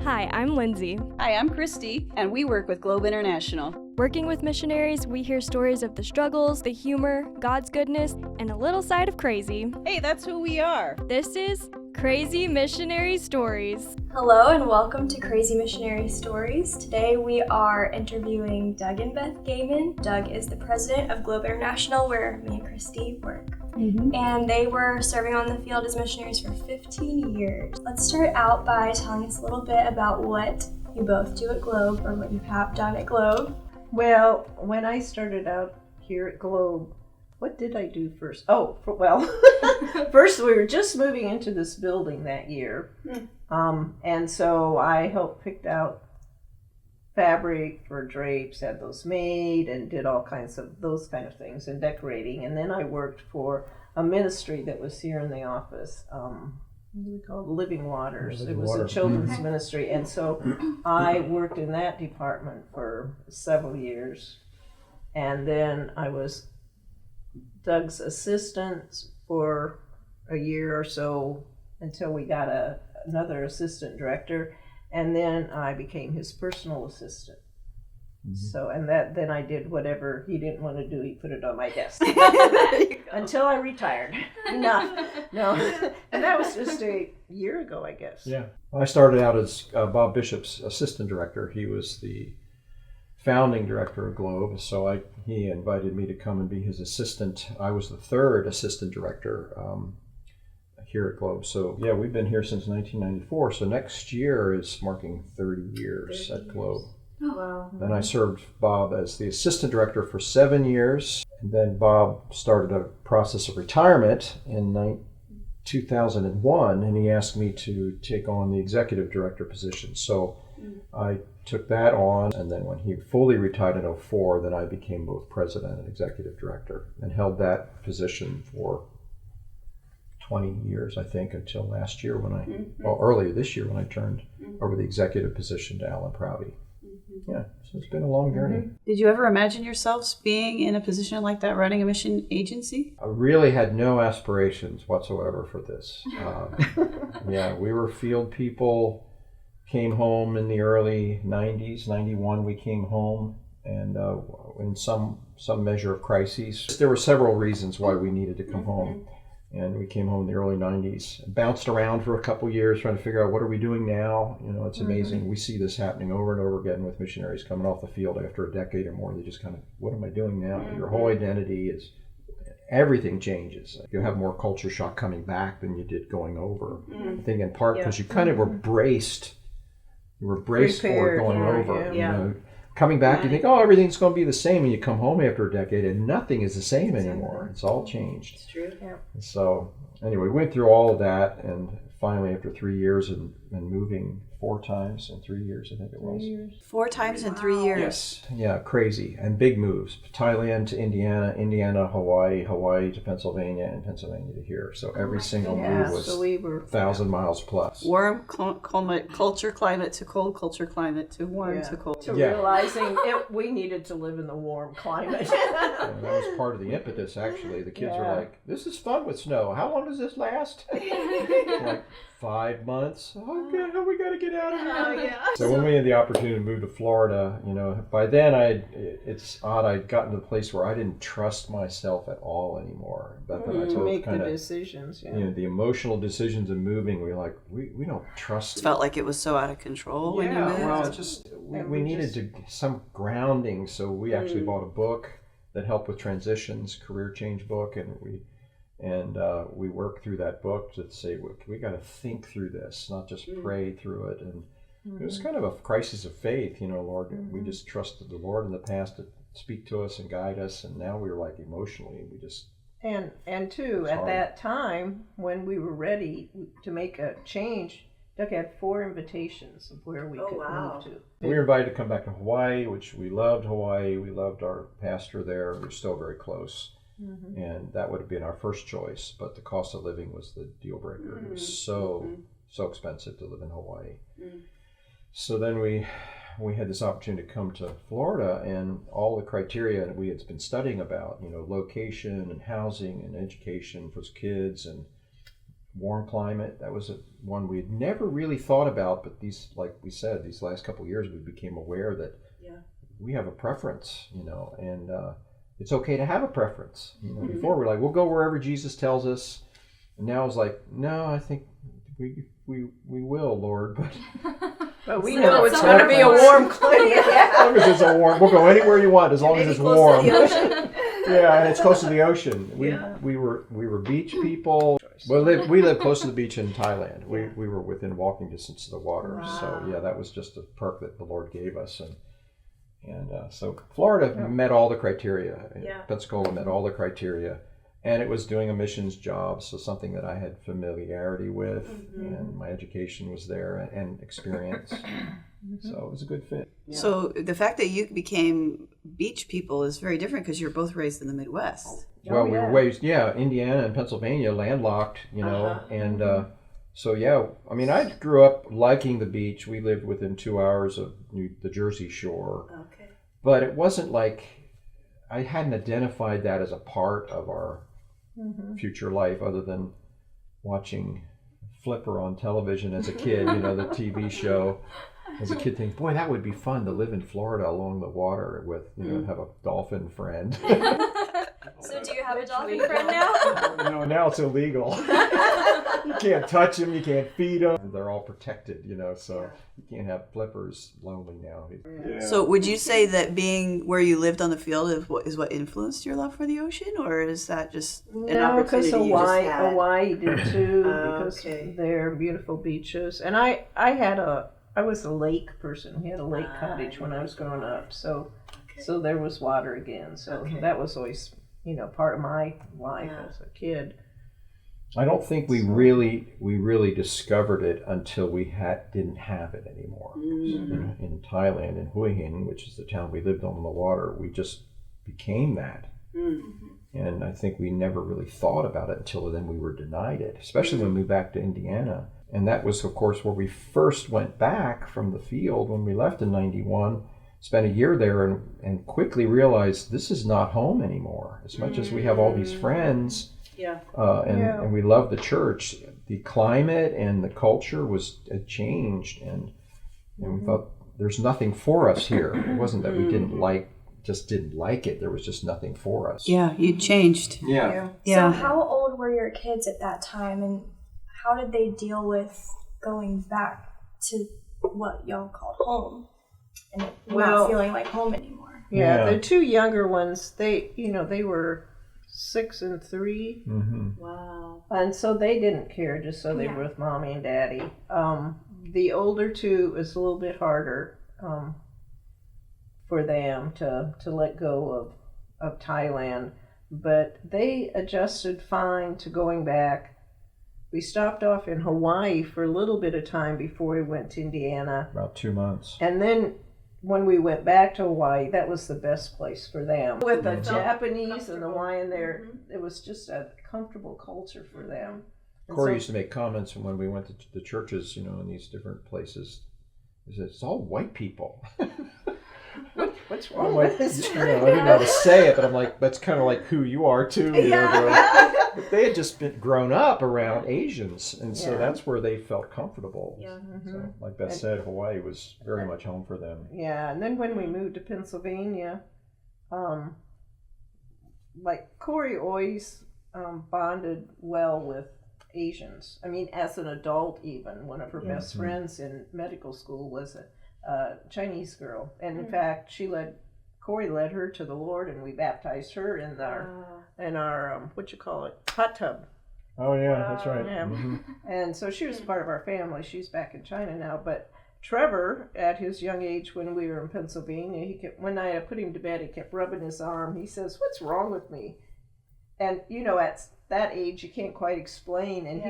Hi, I'm Lindsay. Hi, I'm Christy, and we work with Globe International. Working with missionaries, we hear stories of the struggles, the humor, God's goodness, and a little side of crazy. Hey, that's who we are. This is Crazy Missionary Stories. Hello and welcome to Crazy Missionary Stories. Today we are interviewing Doug and Beth Gehman. Doug is the president of Globe International, where me and Christy work. And they were serving on the field as missionaries for 15 years. Let's start out by telling us a little bit about what you both do at Globe, or what you have done at Globe. Well, when I started out here at Globe, what did I do first? First we were just moving into this building that year. And so I helped pick out fabric for drapes, had those made, and did all kinds of those kind of things, and decorating. And then I worked for a ministry that was here in the office. What do we call it? Living Waters. It was a children's ministry. And so I worked in that department for several years. And then I was Doug's assistant for a year or so until we got another assistant director. And then I became his personal assistant. So, and then I did whatever he didn't want to do. He put it on my desk until I retired. No. And that was just a year ago, I guess. Yeah. I started out as Bob Bishop's assistant director. He was the founding director of Globe, so he invited me to come and be his assistant. I was the third assistant director here at Globe. So yeah, we've been here since 1994. So next year is marking 30 years at Globe. Wow. Then I served Bob as the assistant director for 7 years. And then Bob started a process of retirement in 2001, and he asked me to take on the executive director position. So I took that on, and then when he fully retired in 2004, then I became both president and executive director and held that position for 20 years, I think, until last year earlier this year when I turned over the executive position to Alan Prouty. Yeah, so it's been a long journey. Did you ever imagine yourselves being in a position like that, running a mission agency? I really had no aspirations whatsoever for this. Yeah, we were field people, came home in the early 90s, 91 we came home, and in some measure of crises. There were several reasons why we needed to come home. And we came home in the early 90s, bounced around for a couple years trying to figure out what are we doing now. You know, it's amazing. We see this happening over and over again with missionaries coming off the field after a decade or more. They just kind of, what am I doing now? Your whole identity is, everything changes. You have more culture shock coming back than you did going over. I think in part because you kind of were braced. You were braced for it going over. You know, coming back, you think, oh, everything's going to be the same, and you come home after a decade, and nothing is the same anymore. It's all changed. It's true. Yeah. So, anyway, we went through all of that, and finally, after 3 years and moving 4 times in 3 years, I think it was. 4 times in 3 years. Yes. Yeah, crazy. And big moves. Thailand to Indiana, Hawaii to Pennsylvania, and Pennsylvania to here. So every single move was 1,000 miles plus. Warm culture climate to cold culture climate to warm to cold. To realizing we needed to live in the warm climate. That was part of the impetus, actually. The kids were like, this is fun with snow. How long does this last? Like 5 months. Okay, we got to get out of here. So when we had the opportunity to move to Florida, you know, by then it's odd, I'd gotten to the place where I didn't trust myself at all anymore. But then I make the decisions. You know, the emotional decisions of moving, we don't trust. It felt like it was so out of control when you moved. Well, we needed some grounding, so we actually bought a book that helped with transitions, career change book, and we worked through that book to say, we got to think through this, not just pray through it. And it was kind of a crisis of faith, you know, Lord. We just trusted the Lord in the past to speak to us and guide us, and now we were like emotionally, we just. And too, at that time when we were ready to make a change, Doug had 4 invitations of where we could move to. We were invited to come back to Hawaii, which we loved Hawaii. We loved our pastor there. We were still very close. And that would have been our first choice, but the cost of living was the deal breaker. It was so expensive to live in Hawaii. So then we had this opportunity to come to Florida, and all the criteria that we had been studying about, you know, location and housing and education for kids, and warm climate. That was one we had never really thought about, but these, like we said, these last couple of years, we became aware that we have a preference, and it's okay to have a preference. Before we're like, we'll go wherever Jesus tells us, and now it's like, no, I think we will, Lord, but we know it's going to be a warm climate. As long as it's we'll go anywhere you want, as long as it's warm. Yeah, and it's close to the ocean. We were beach people. Well, we live close to the beach in Thailand. We were within walking distance of the water. Wow. So that was just a perk that the Lord gave us, and so Florida met all the criteria. Pensacola met all the criteria, and it was doing a missions job, so something that I had familiarity with, and my education was there and experience. So it was a good fit. Yeah. So the fact that you became beach people is very different because you're both raised in the Midwest. Well, we were raised, Indiana and Pennsylvania, landlocked, and I mean, I grew up liking the beach. We lived within 2 hours of the Jersey Shore. Okay. But it wasn't like, I hadn't identified that as a part of our future life other than watching Flipper on television as a kid, the TV show. As a kid, think, boy, that would be fun to live in Florida along the water with, have a dolphin friend. So do you have a dolphin friend now? Now it's illegal. You can't touch them, you can't feed them. They're all protected, so you can't have Flippers lonely now. Yeah. So would you say that being where you lived on the field is what influenced your love for the ocean, or is that just an opportunity because you just had? Hawaii did too, because they're beautiful beaches. And I was a lake person. We had a lake cottage when I was growing up, so there was water again. So that was always, part of my life as a kid. I don't think we really discovered it until we didn't have it anymore. In Thailand, in Hue Hin, which is the town we lived on the water, we just became that. And I think we never really thought about it until then we were denied it, especially when we moved back to Indiana. And that was, of course, where we first went back from the field when we left in 91, spent a year there and quickly realized this is not home anymore. As much as we have all these friends and we love the church, the climate and the culture had changed, and we thought there's nothing for us here. It wasn't that we didn't like it. There was just nothing for us. Yeah, you changed. Yeah. So how old were your kids at that time, and how did they deal with going back to what y'all called home and not feeling like home anymore? Yeah, the two younger ones, they were 6 and 3. Wow. And so they didn't care, just so they were with mommy and daddy. The older two is a little bit harder for them to let go of Thailand, but they adjusted fine to going back. We stopped off in Hawaii for a little bit of time before we went to Indiana. About 2 months. And then when we went back to Hawaii, that was the best place for them. With the Japanese and the Hawaiian there, it was just a comfortable culture for them. Corey used to make comments when we went to the churches, in these different places. He said, it's all white people. What's wrong with this church? I didn't know how to say it, but I'm like, that's kind of like who you are too. But they had just been grown up around Asians, and so that's where they felt comfortable. Yeah. So, like Beth said, Hawaii was very much home for them. Yeah, and then when we moved to Pennsylvania, Corey always bonded well with Asians. I mean, as an adult even, one of her best friends in medical school was a Chinese girl, and in fact, Corey led her to the Lord, and we baptized her in our hot tub. Oh yeah, that's right. Yeah. And so she was part of our family. She's back in China now, but Trevor, at his young age when we were in Pennsylvania, one night I put him to bed, he kept rubbing his arm. He says, "What's wrong with me?" And at that age you can't quite explain, and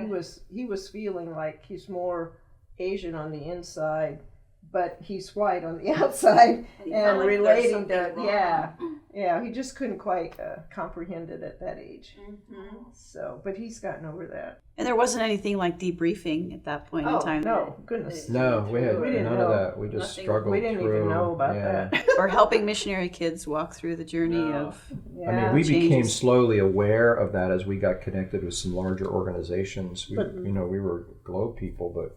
he was feeling like he's more Asian on the inside, but he's white on the outside, and relating to Yeah, he just couldn't quite comprehend it at that age. So, but he's gotten over that. And there wasn't anything like debriefing at that point in time. No, goodness. No, we had didn't none know. of that. We just Nothing. struggled We didn't through. even know about yeah. that. Or helping missionary kids walk through the journey of. Yeah. I mean, we became changes. slowly aware of that as we got connected with some larger organizations. We were Globe people, but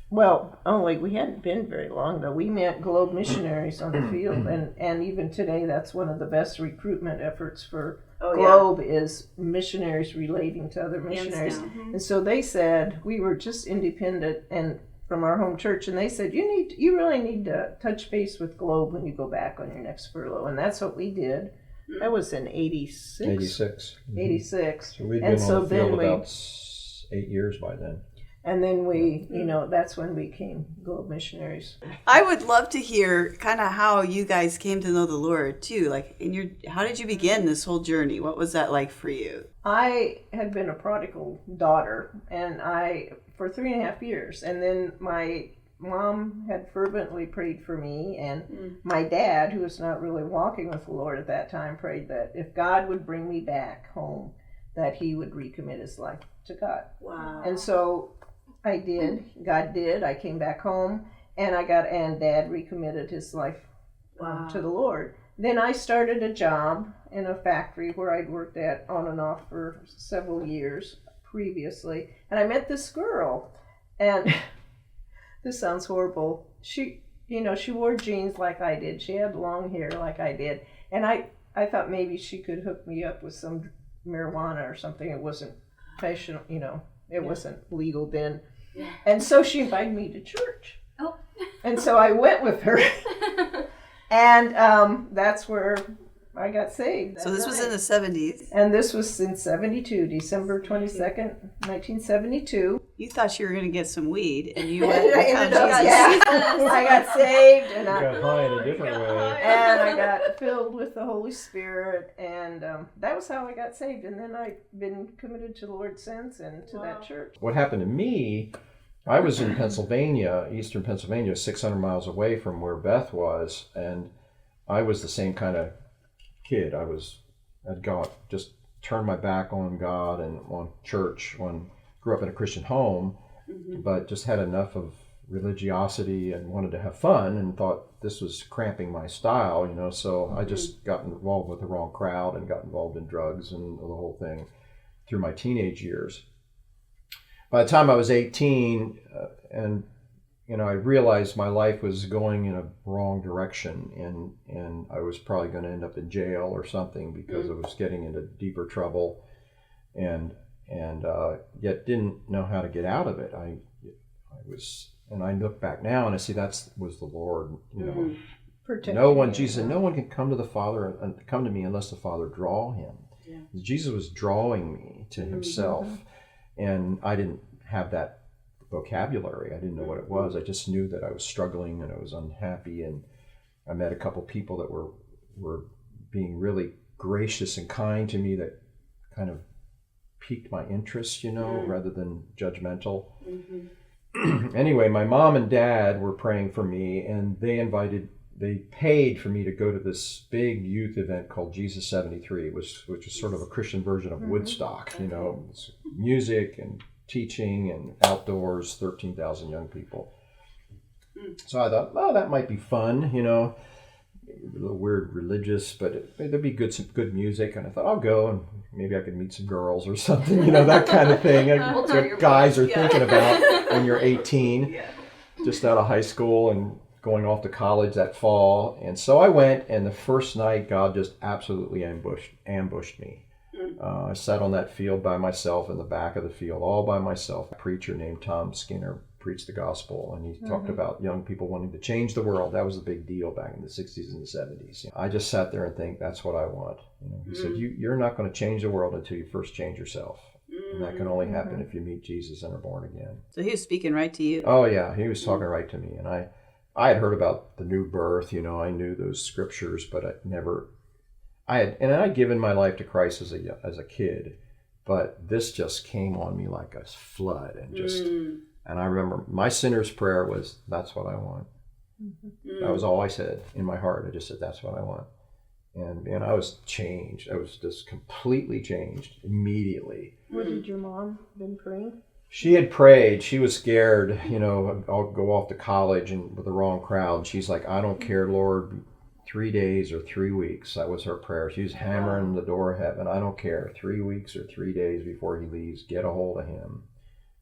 Well, we hadn't been very long though. We met Globe missionaries on the field, and even today, that's one of the best recruitment efforts for Globe is missionaries relating to other missionaries. And so they said we were just independent and from our home church, and they said you really need to touch base with Globe when you go back on your next furlough, and that's what we did. That was in 86. 86. 86. So we'd And been so on the then field we- about 8 years by then. And then we, that's when we became Globe missionaries. I would love to hear kind of how you guys came to know the Lord too. Like, how did you begin this whole journey? What was that like for you? I had been a prodigal daughter, and for 3.5 years, and then my mom had fervently prayed for me, and my dad, who was not really walking with the Lord at that time, prayed that if God would bring me back home, that he would recommit his life to God. Wow. And so I did. God did. I came back home, and Dad recommitted his life to the Lord. Then I started a job in a factory where I'd worked at on and off for several years previously, and I met this girl, and this sounds horrible. She wore jeans like I did. She had long hair like I did, and I thought maybe she could hook me up with some marijuana or something. It wasn't fashionable, it wasn't legal then. Yeah. And so she invited me to church. Oh. And so I went with her. And that's where I got saved. So this was in the 70s. And this was in 72, December 22nd, 1972. You thought you were going to get some weed, and you went I and ended found up, Jesus. I got saved, and We got high in a different way. and I got filled with the Holy Spirit, and that was how I got saved. And then I've been committed to the Lord since, and to that church. What happened to me, I was in Pennsylvania, eastern Pennsylvania, 600 miles away from where Beth was, and I was the same kind of kid. I'd just turned my back on God and on church, grew up in a Christian home, but just had enough of religiosity and wanted to have fun and thought this was cramping my style, so I just got involved with the wrong crowd and got involved in drugs and the whole thing through my teenage years. By the time I was 18, I realized my life was going in a wrong direction, and I was probably going to end up in jail or something because I was getting into deeper trouble, and yet didn't know how to get out of it. I look back now and I see that was the Lord. Jesus said, no one can come to the Father and come to me unless the Father draw him. Yeah. Jesus was drawing me to himself, and I didn't have that vocabulary. I didn't know what it was. I just knew that I was struggling and I was unhappy, and I met a couple people that were being really gracious and kind to me that kind of piqued my interest, rather than judgmental. Anyway, my mom and dad were praying for me, and they paid for me to go to this big youth event called Jesus 73, which is sort of a Christian version of Woodstock. It's music and teaching and outdoors, 13,000 young people. So I thought, that might be fun, a little weird religious, but there'd be some good music. And I thought, I'll go and maybe I could meet some girls or something, that kind of thing. What guys are thinking about when you're 18, just out of high school and going off to college that fall. And so I went, and the first night God just absolutely ambushed me. I sat on that field by myself, in the back of the field, all by myself. A preacher named Tom Skinner preached the gospel, and he talked about young people wanting to change the world. That was a big deal back in the 60s and the 70s. I just sat there and think, that's what I want. He said, you're not going to change the world until you first change yourself. And that can only happen if you meet Jesus and are born again. So he was speaking right to you. Oh, yeah. He was talking right to me. And I had heard about the new birth. I knew those scriptures, but I'd given my life to Christ as a kid, but this just came on me like a flood, and I remember my sinner's prayer was, that's what I want. That was all I said in my heart. I just said, that's what I want. And I was changed. I was just completely changed immediately. What did your mom been praying? She had prayed. She was scared, I'll go off to college and with the wrong crowd. She's like, I don't care, Lord, 3 days or 3 weeks. That was her prayer. She was hammering the door of heaven. I don't care, 3 weeks or 3 days before he leaves, get a hold of him.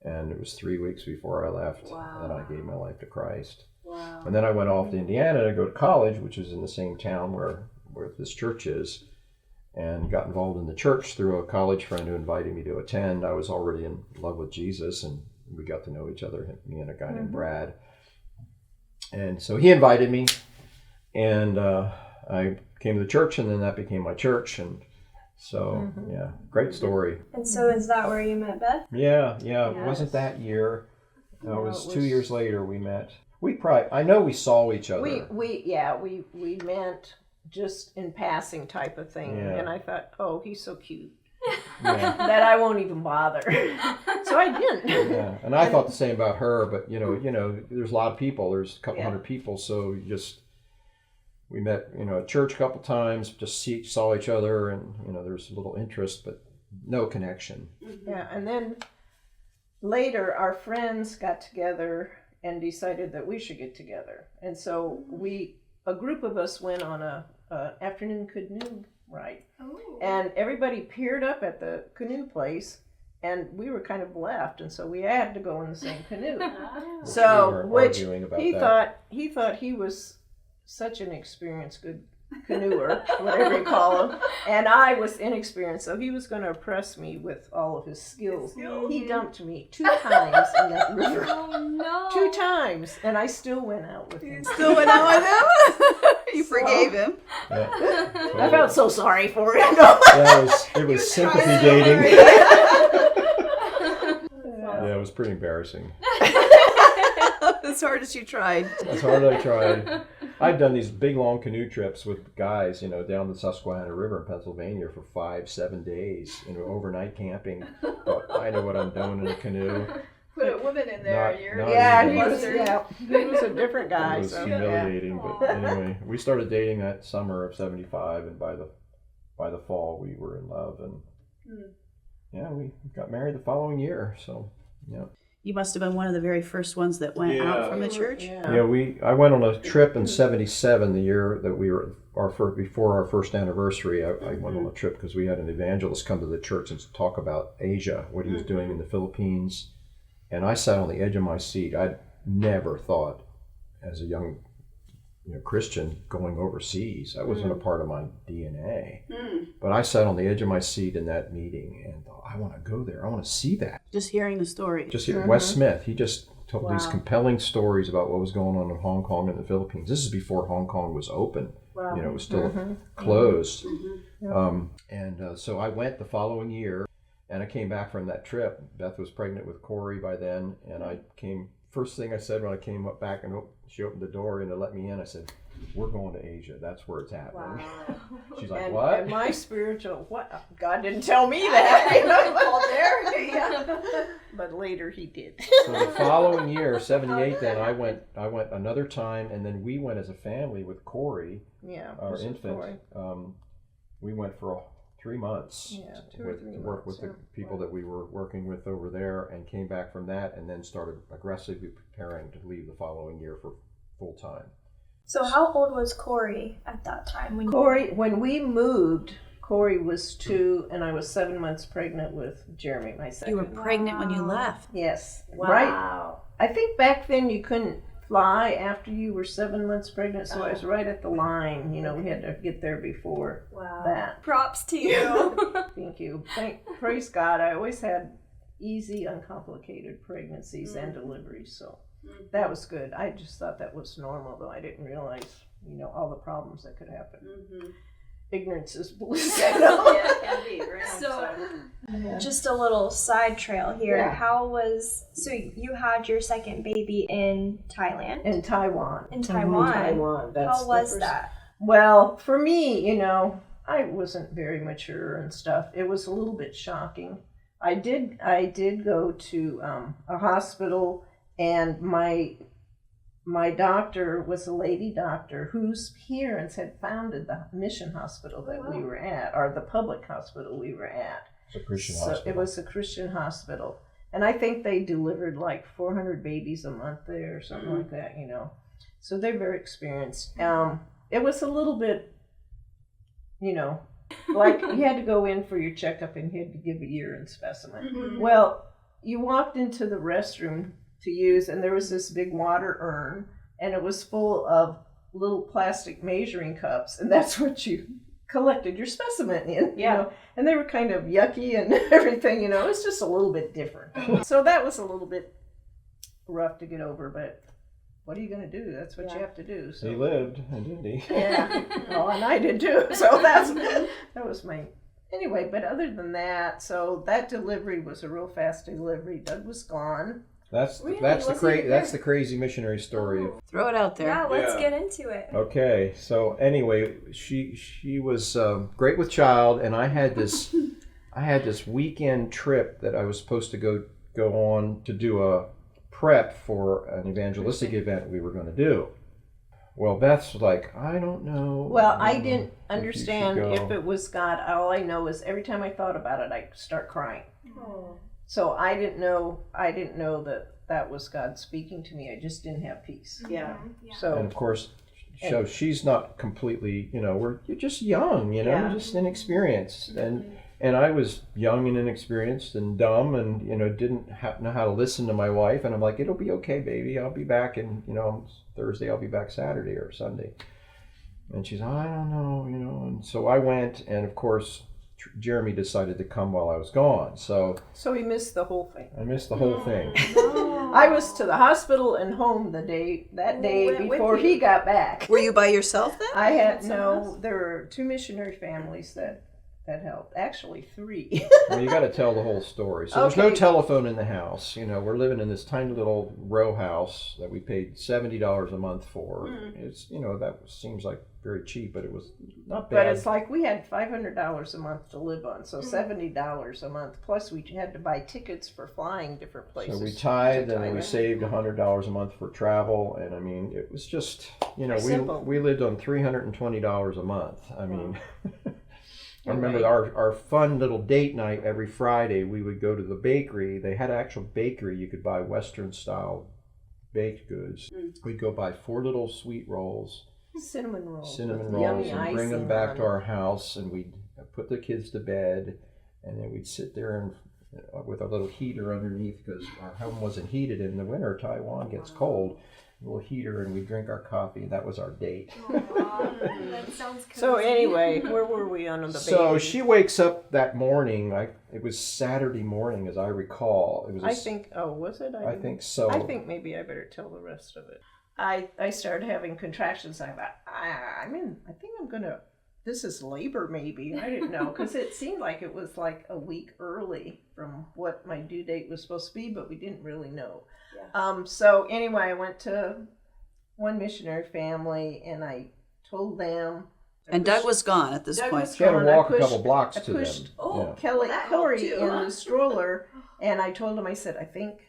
And it was 3 weeks before I left that I gave my life to Christ. Wow. And then I went off to Indiana to go to college, which is in the same town where this church is, and got involved in the church through a college friend who invited me to attend. I was already in love with Jesus, and we got to know each other, me and a guy named Brad. And so he invited me, and I came to the church, and then that became my church. And so, yeah, great story. And so is that where you met Beth? Yeah. It wasn't that year. It was 2 years later we met. I know we saw each other. We met just in passing type of thing. Yeah. And I thought, oh, he's so cute. Yeah. That I won't even bother. So I didn't. Yeah, and I thought the same about her, but there's a lot of people. There's a couple hundred people, so we met, at church a couple times, just saw each other, and there's a little interest, but no connection. Yeah, and then later our friends got together and decided that we should get together, and so a group of us went on a afternoon canoe ride. And everybody peered up at the canoe place, and we were kind of left, and so we had to go in the same canoe. He thought he was such an experienced good canoeer, whatever you call him, and I was inexperienced, so he was going to impress me with all of his skills. He dumped me 2 times in that river. Oh no! 2 times, and I still went out with him. Still went out with him? You forgave him? Yeah, I felt so sorry for him. it was sympathy dating. Yeah, it was pretty embarrassing. As hard as you tried. As hard as I tried. I'd done these big long canoe trips with guys, down the Susquehanna River in Pennsylvania for 5-7 days, overnight camping. But I know what I'm doing in a canoe. Put a woman in there. He was a different guy. It was humiliating, but anyway, we started dating that summer of '75, and by the fall we were in love, and we got married the following year. So yeah. You must have been one of the very first ones that went out from the church. I went on a trip in '77, the year that we were before our first anniversary. I went on a trip because we had an evangelist come to the church and talk about Asia, what he was doing in the Philippines. And I sat on the edge of my seat. I'd never thought, as a young Christian, going overseas. That wasn't a part of my DNA. But I sat on the edge of my seat in that meeting and thought, I want to go there. I want to see that. Just hearing the story. Wes Smith, he just told these compelling stories about what was going on in Hong Kong and the Philippines. This is before Hong Kong was open. Wow. It was still closed. So I went the following year. And I came back from that trip. Beth was pregnant with Corey by then, and first thing I said when I came up back and she opened the door and to let me in, I said, we're going to Asia. That's where it's happening. Wow. She's like, what? And my spiritual, what? God didn't tell me that. But later he did. So the following year, 78, then I went another time, and then we went as a family with Corey, our infant. We went for 3 months to work with the people that we were working with over there, and came back from that, and then started aggressively preparing to leave the following year for full time. So how old was Corey at that time? When we moved, Corey was 2, and I was 7 months pregnant with Jeremy, my second. You were pregnant when you left. Yes. Wow. Right. I think back then you couldn't fly after you were 7 months pregnant, so I was right at the line. We had to get there before that. Props to you. Thank you. Praise God. I always had easy, uncomplicated pregnancies and deliveries, so that was good. I just thought that was normal, though I didn't realize, all the problems that could happen. Ignorance is bliss. Yeah, it can be. So, just a little side trail here. Yeah. So you had your second baby in Thailand? In Taiwan. In Taiwan. That's how was that? Well, for me, I wasn't very mature and stuff. It was a little bit shocking. I did go to a hospital, and my my doctor was a lady doctor whose parents had founded the mission hospital that we were at, or the public hospital we were at. It's a Christian So hospital. it was a Christian hospital. And I think they delivered like 400 babies a month there or something like that, you know. So they're very experienced. It was a little bit, you know, like you had to go in for your checkup and you had to give a urine specimen. Well, you walked into the restroom to use, and there was this big water urn, and it was full of little plastic measuring cups, and that's what you collected your specimen in, you know, and they were kind of yucky and everything, you know. It was just a little bit different. So that was a little bit rough to get over, but what are you going to do? That's what you have to do. So. He lived, didn't he? Yeah, well, and I did too. So that was my, anyway, but other than that, so that delivery was a real fast delivery. Doug was gone. That's Really? that's the crazy missionary story. Throw it out there. Yeah, let's get into it. Okay, so anyway, she was great with child, and I had this weekend trip that I was supposed to go on to do a prep for an evangelistic event we were going to do. Well, Beth's like, I don't know. Well, I didn't understand go. if it was God. All I know is every time I thought about it, I start crying. Oh. So I didn't know that was God speaking to me. I just didn't have peace. Yeah. And So of course, so she's not completely, you know, you're just young, you know, Yeah. just inexperienced. And I was young and inexperienced and dumb and, you know, didn't know how to listen to my wife. And I'm like, it'll be okay, baby. I'll be back. And, you know, Thursday, I'll be back Saturday or Sunday. And she's, I don't know, you know. And so I went, and of course, Jeremy decided to come while I was gone. So he missed the whole thing. I missed the whole thing. I was to the hospital and home that day before he got back. Were you by yourself then? I had there were 2 missionary families that helped. Actually 3. Well, you got to tell the whole story. So there's no Okay. telephone in the house. You know, we're living in this tiny little row house that we paid $70 a month for. It's, you know, that seems like very cheap, but it was not bad. But it's like we had $500 a month to live on, so $70 a month. Plus we had to buy tickets for flying different places. So we tithed, and then we saved $100 a month for travel, and I mean, it was just, you know, Simple. we lived on $320 a month. I mean, I remember our fun little date night every Friday. We would go to the bakery. They had an actual bakery. You could buy Western style baked goods. We'd go buy 4 little sweet rolls. Cinnamon rolls. with And yummy bring them icing back on to it. our house, and we'd put the kids to bed, and then we'd sit there and with a little heater underneath, because our home wasn't heated in the winter. Taiwan gets cold. A little heater, and we'd drink our coffee, and that was our date. That sounds cozy. So anyway, where were we on the baby? So she wakes up that morning. It was Saturday morning, as I recall. It was. Was it? I think so. I think maybe I better tell the rest of it. I started having contractions. I thought, I think I'm gonna. This is labor, maybe. I didn't know, because it seemed like it was like a week early from what my due date was supposed to be, but we didn't really know. Yeah. So anyway, I went to one missionary family, and I told them. And Doug was gone at this point. She had to walk a couple blocks to them. Oh, Kelly that Hillary helped too, in the stroller, and I told him, I said, I think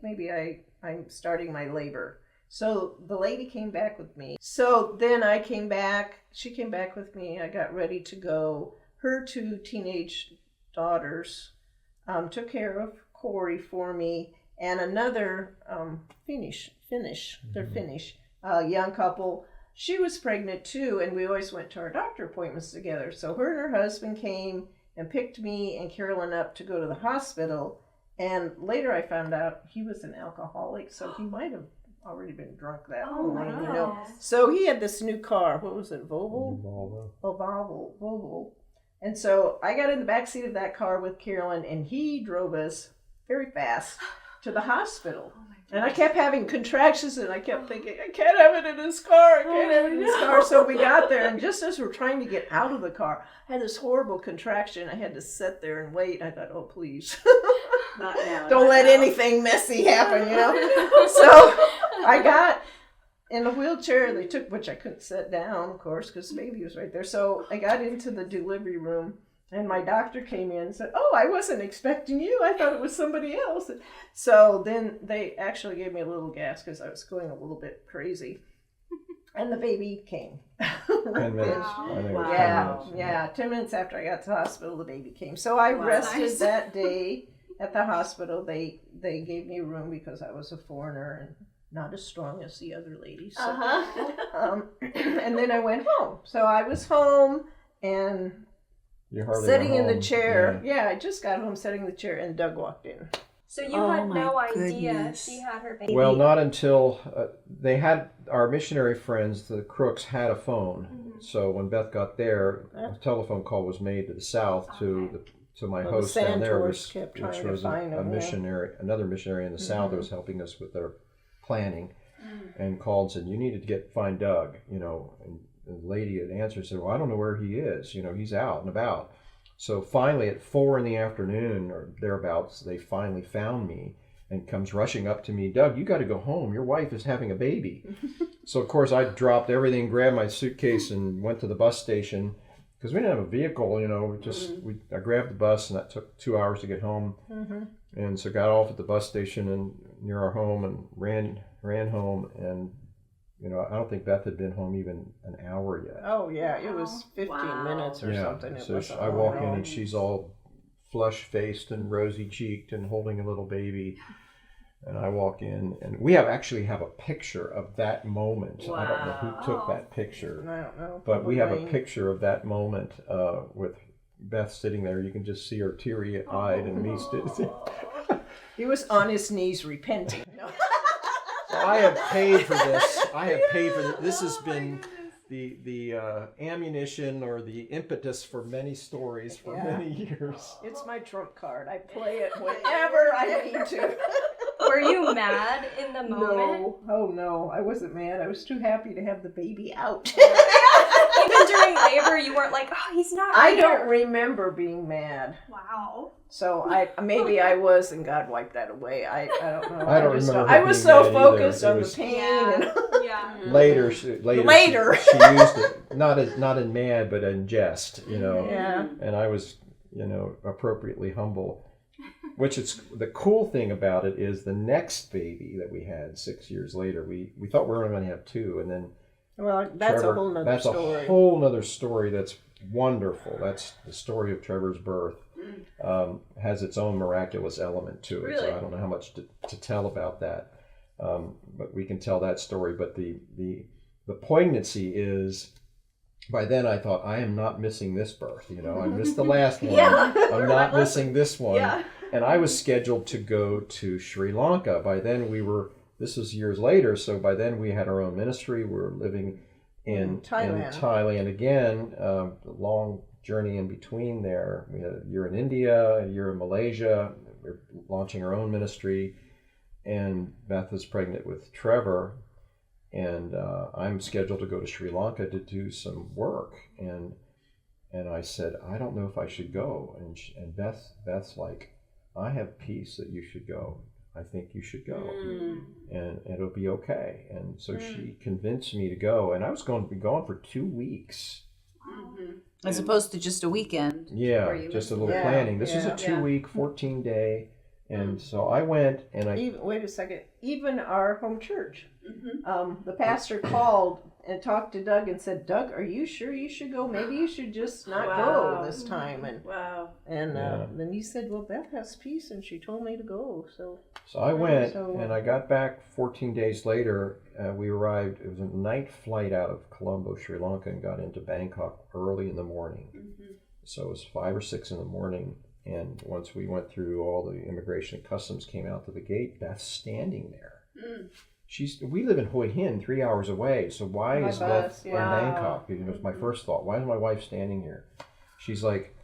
maybe I'm starting my labor. So the lady came back with me. So then I came back. She came back with me. I got ready to go. Her 2 teenage daughters took care of Corey for me, and another Finnish, they're Finnish, young couple. She was pregnant too, and we always went to our doctor appointments together. So her and her husband came and picked me and Carolyn up to go to the hospital. And later I found out he was an alcoholic, so he might have already been drunk that morning, you know. So he had this new car. What was it, Volvo? Volvo. And so I got in the back seat of that car with Carolyn, and he drove us very fast to the hospispital. And I kept having contractions, and I kept thinking, I can't have it in his car. I can't have it in his car. So we got there, and just as we're trying to get out of the car, I had this horrible contraction. I had to sit there and wait. I thought, oh, please. Not now. Don't let anything messy happen, you know. So I got in a wheelchair. They took, which I couldn't sit down, of course, because the baby was right there. So I got into the delivery room, And my doctor came in and said, "Oh, I wasn't expecting you. I thought it was somebody else." So then they actually gave me a little gas because I was going a little bit crazy. And the baby came. 10 minutes. Wow. I think it was 10 Yeah, minutes. yeah. 10 minutes after I got to the hospital, the baby came. So I rested nice. that day at the hospital. They gave me a room because I was a foreigner and not as strong as the other ladies. So, and then I went home. So I was home and You hardly sitting went in the home. chair. Yeah, I just got home sitting in the chair and Doug walked in. So you Oh had no my idea goodness. she had her baby. Well, not until they had our missionary friends, the Crooks, had a phone. Mhm. So when Beth got there, a telephone call was made to the south to my Well, host the down there, Santors which kept trying to was find a them, yeah. missionary, another missionary in the south that was helping us with their planning, and called and said, "You need to find Doug." And the lady had answered said, "Well, I don't know where he is. He's out and about." So finally, at 4 p.m. or thereabouts, they finally found me. And comes rushing up to me, "Doug, you got to go home. Your wife is having a baby." So of course I dropped everything, grabbed my suitcase, and went to the bus station because we didn't have a vehicle. I grabbed the bus, and that took 2 hours to get home. And so got off at the bus station and near our home and ran home. And I don't think Beth had been home even an hour yet. Oh, yeah, it was 15 minutes or something. It So wasn't I long walk at in all. and she's all flush-faced and rosy-cheeked and holding a little baby. And I walk in, and we actually have a picture of that moment. I don't know who took that picture, I don't know. but we have a Wayne. picture of that moment with Beth sitting there. You can just see her teary-eyed and me sitting. He was on his knees repenting. No. I have paid for this. This has been the ammunition or the impetus for many stories for many years. It's my trump card. I play it whenever I need to. Were you mad in the moment? No. Oh, no. I wasn't mad. I was too happy to have the baby out. Even during labor, you weren't like, "Oh, he's not I here." don't remember being mad. Wow. So maybe I was, and God wiped that away. I don't know. I don't just remember I her was being so mad either. focused It on was- the pain. Yeah. And Yeah. Later, she used it not in mad, but in jest, Yeah. And I was, appropriately humble. Which is the cool thing about it is the next baby that we had 6 years later. We thought we were going to have 2, and then Well, that's Trevor, a whole nother that's story. a whole nother story that's wonderful. That's the story of Trevor's birth. Has its own miraculous element to it. So I don't know how much to tell about that, but we can tell that story. But the poignancy is, by then I thought, I am not missing this birth. I missed the last one. I'm not missing this one. Yeah. And I was scheduled to go to Sri Lanka. By then this was years later, so by then we had our own ministry. We were living in Thailand again, a long journey in between there. We had a year in India, a year in Malaysia. We were launching our own ministry, and Beth was pregnant with Trevor, and I'm scheduled to go to Sri Lanka to do some work, and I said, I don't know if I should go, and Beth's like, I have peace that you should go. I think you should go, and it'll be okay. And so she convinced me to go, and I was going to be gone for 2 weeks. As opposed to just a weekend. Yeah, just a little planning. This was a Yeah. 2-week, 14-day, and so I went, and Wait a second. Even our home church, the pastor called and talked to Doug and said, "Doug, are you sure you should go? Maybe you should just not go this time." And then he said, "Well, Beth has peace, and she told me to go." So I went, So- and I got back 14 days later. We arrived. It was a night flight out of Colombo, Sri Lanka, and got into Bangkok early in the morning. So it was 5 or 6 in the morning. And once we went through all the immigration and customs, came out to the gate, Beth's standing there. We live in Hoi Hin, 3 hours away. So why is Beth in Bangkok? It was my first thought. Why is my wife standing here? She's like,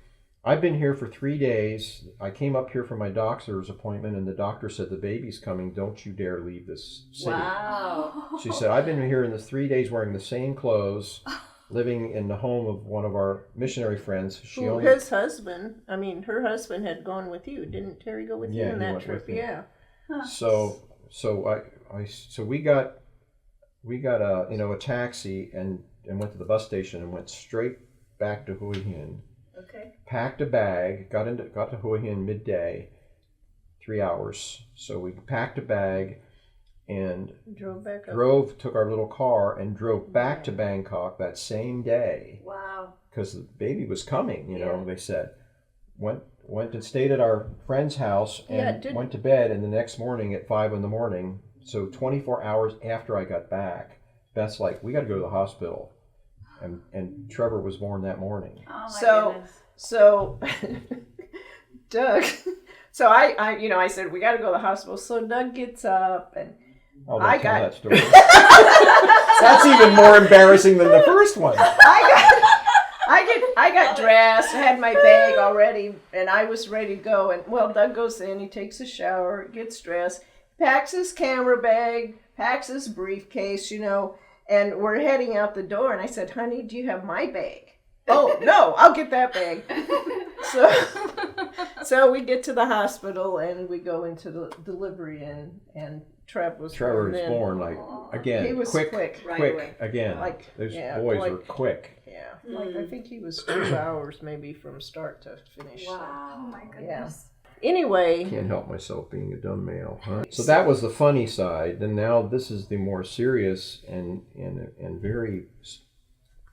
I've been here for 3 days. I came up here for my doctor's appointment, and the doctor said, the baby's coming. Don't you dare leave this city. Wow. She said, I've been here in the 3 days wearing the same clothes, living in the home of one of our missionary friends. her husband had gone with you. Didn't Terry go with you Yeah, on he that went trip? with me. Yeah. So we got a taxi and went to the bus station and went straight back to Hoi Hin. Okay. packed a bag, got to Hua Hin midday, 3 hours. So we packed a bag and took our little car and drove back to Bangkok that same day. Wow. Because the baby was coming, you know, they said. Went and stayed at our friend's house and went to bed, and the next morning at 5 a.m, so 24 hours after I got back, Beth's like, we got to go to the hospital. And Trevor was born that morning. Oh my goodness. So Doug, so I said, we got to go to the hospital. So Doug gets up and Tell that story. That's even more embarrassing than the first one. I got dressed, had my bag already, and I was ready to go. And Doug goes in, he takes a shower, gets dressed, packs his camera bag, packs his briefcase, and we're heading out the door. And I said, honey, do you have my bag? Oh, no, I'll get that bag. So we get to the hospital and we go into the delivery and Trevor was born like, again, he was quick again. Like, those boys were quick. Yeah, like I think he was 2 hours maybe from start to finish. Wow. Oh my goodness. Yeah. Anyway. Can't help myself being a dumb male, huh? So that was the funny side, and now this is the more serious and very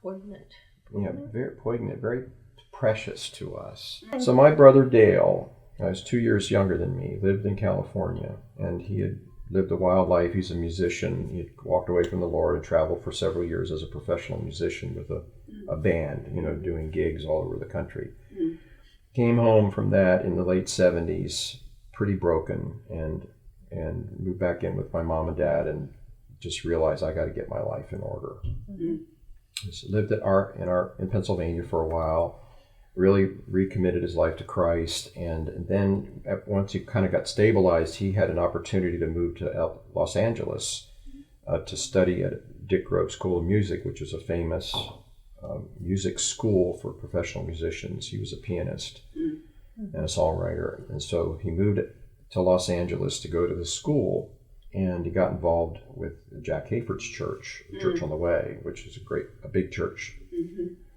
poignant. Yeah, very poignant, very precious to us. So my brother Dale, was 2 years younger than me, lived in California, and he had lived a wild life. He's a musician. He walked away from the Lord and traveled for several years as a professional musician with a band, doing gigs all over the country. Came home from that in the late 70s, pretty broken, and moved back in with my mom and dad and just realized I got to get my life in order. Just lived in Pennsylvania for a while, really recommitted his life to Christ, and then once he kind of got stabilized, he had an opportunity to move to Los Angeles to study at Dick Grove School of Music, which is a famous music school for professional musicians. He was a pianist and a songwriter, and so he moved to Los Angeles to go to the school, and he got involved with Jack Hayford's church, Church on the Way, which is a big church.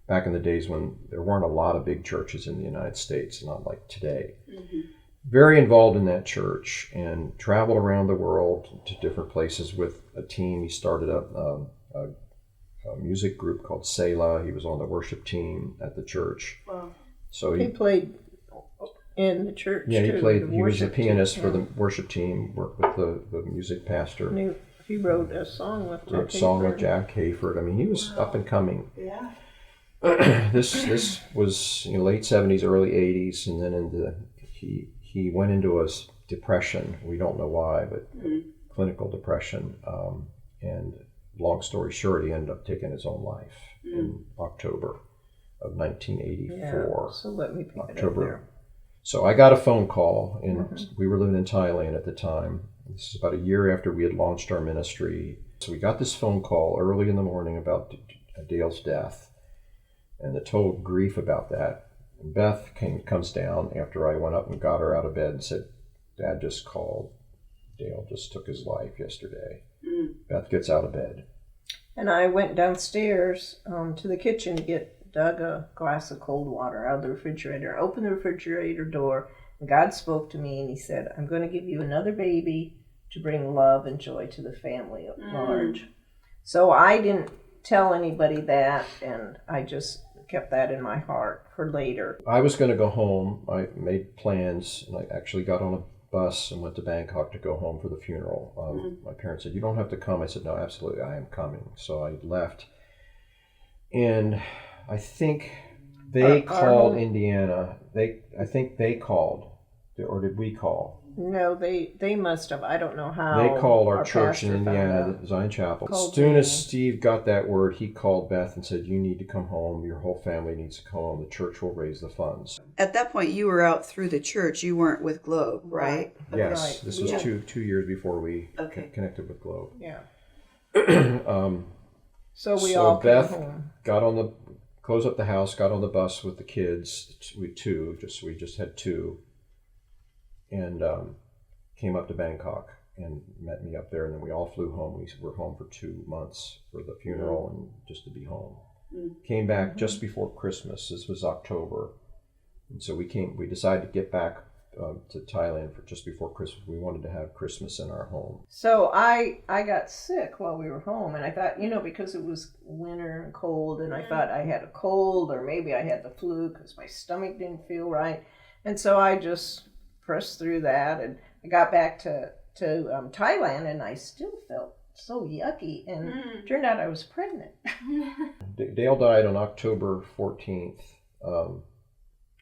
Back in the days when there weren't a lot of big churches in the United States, not like today. Very involved in that church and traveled around the world to different places with a team. He started a music group called Selah. He was on the worship team at the church. Wow. So he played in the church. Yeah, too, he was a pianist for the worship team, worked with the music pastor. And he wrote a song with Jack Hayford. I mean, he was up and coming. Yeah. This was late 70s, early 80s, and then he went into a depression. We don't know why, but clinical depression. And long story short, he ended up taking his own life in October of 1984. Yeah, so let me pick it up there. So I got a phone call, and we were living in Thailand at the time. This is about a year after we had launched our ministry. So we got this phone call early in the morning about Dale's death and the total grief about that. And Beth comes down after I went up and got her out of bed and said, Dad just called. Dale just took his life yesterday. Beth gets out of bed. And I went downstairs to the kitchen to get Doug a glass of cold water out of the refrigerator. I opened the refrigerator door, and God spoke to me, and he said, I'm going to give you another baby to bring love and joy to the family at large. So I didn't tell anybody that, and I just kept that in my heart for later. I was going to go home. I made plans, and I actually got on a bus and went to Bangkok to go home for the funeral. My parents said, you don't have to come. I said, no, absolutely, I am coming. So I left. And I think they called Indiana. I think they called, or did we call? No, they must have. I don't know how. They called our church in Indiana, the Zion Chapel. As soon as Steve got that word, he called Beth and said, you need to come home. Your whole family needs to come home. The church will raise the funds. At that point, you were out through the church. You weren't with Globe, right? Yes. Right. This was 2 years before we connected with Globe. Yeah. So all Beth came home. Closed up the house, got on the bus with the kids. We just had 2. And came up to Bangkok and met me up there, and then we all flew home. We were home for 2 months for the funeral and just to be home. Came back just before Christmas. This was October, And so we decided to get back to Thailand for just before Christmas. We wanted to have Christmas in our home. So I got sick while we were home, and I thought, because it was winter and cold, and I thought I had a cold, or maybe I had the flu because my stomach didn't feel right. And so I just pressed through that, and I got back to Thailand, and I still felt so yucky, and turned out I was pregnant. Dale died on October 14th.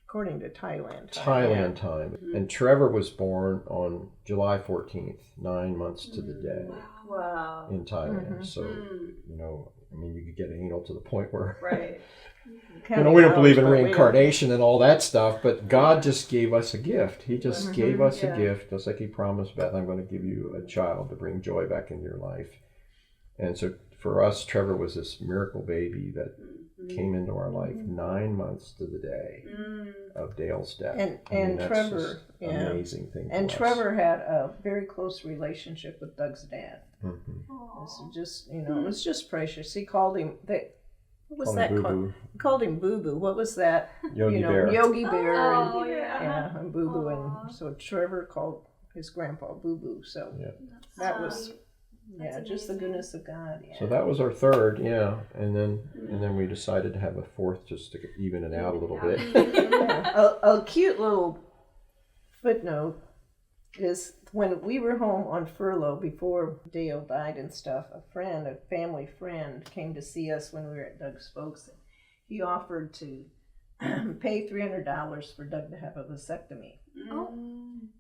According to Thailand time. And Trevor was born on July 14th, 9 months to the day. Wow. In Thailand. So, you could get anal to the point where... Right. We don't believe in reincarnation and all that stuff, but God just gave us a gift. He just gave us a gift, just like he promised Beth, I'm going to give you a child to bring joy back in your life. And so for us, Trevor was this miracle baby that came into our life 9 months to the day of Dale's death. And Trevor, amazing thing. And Trevor had a very close relationship with Doug's dad. So just it was just precious. He called him what was that called? He called him Boo Boo. What was that? Yogi Bear. Yogi Bear. Oh, and Boo Boo, and so Trevor called his grandpa Boo Boo. So that was. Yeah, just the goodness of God. Yeah. So that was our third, and then we decided to have a fourth just to even it out a little bit. A cute little footnote is when we were home on furlough before Dale died and stuff. A family friend, came to see us when we were at Doug's folks. He offered to pay $300 for Doug to have a vasectomy.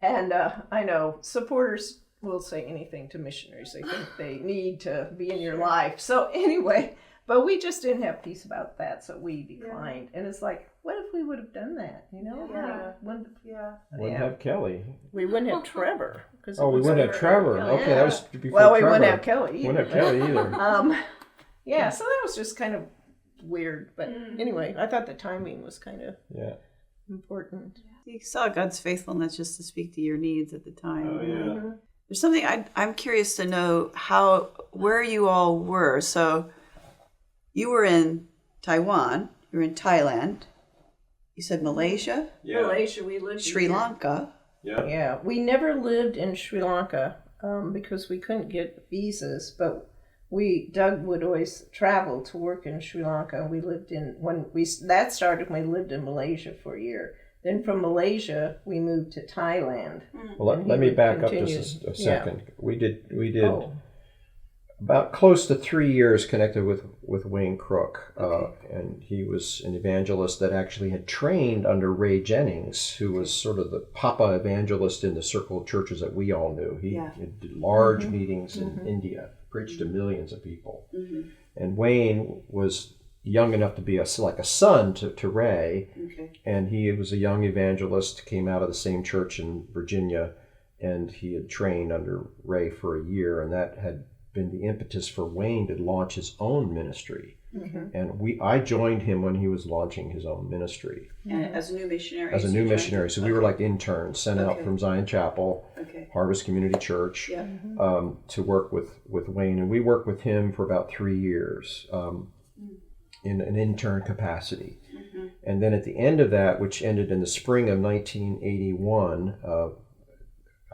And I know supporters will say anything to missionaries. They think they need to be in your life. So anyway, but we just didn't have peace about that, so we declined. And it's like, what if we would have done that? Wouldn't have Kelly. We wouldn't have Trevor. We wouldn't have Trevor. Okay, that was before Well, we Trevor. wouldn't have Kelly either. Wouldn't have Kelly either. So that was just kind of weird. But anyway, I thought the timing was kind of important. You saw God's faithfulness just to speak to your needs at the time. Oh, yeah. There's something I'm curious to know where you all were. So you were in Taiwan, you were in Thailand, you said Malaysia? Yeah. Malaysia, we lived Sri Lanka. Yeah, we never lived in Sri Lanka because we couldn't get visas, but Doug would always travel to work in Sri Lanka. We lived when we lived in Malaysia for a year. Then from Malaysia, we moved to Thailand. Well, let me back up just a second. Yeah. We did about close to 3 years connected with Wayne Crook. And he was an evangelist that actually had trained under Ray Jennings, who was sort of the papa evangelist in the circle of churches that we all knew. He did large meetings in India, preached to millions of people. And Wayne was young enough to be like a son to Ray, and he was a young evangelist, came out of the same church in Virginia, and he had trained under Ray for a year, and that had been the impetus for Wayne to launch his own ministry. And I joined him when he was launching his own ministry. And as a new missionary? As a new missionary. So we were like interns sent out from Zion Chapel, Harvest Community Church, to work with Wayne. And we worked with him for about 3 years. In an intern capacity. And then at the end of that, which ended in the spring of 1981,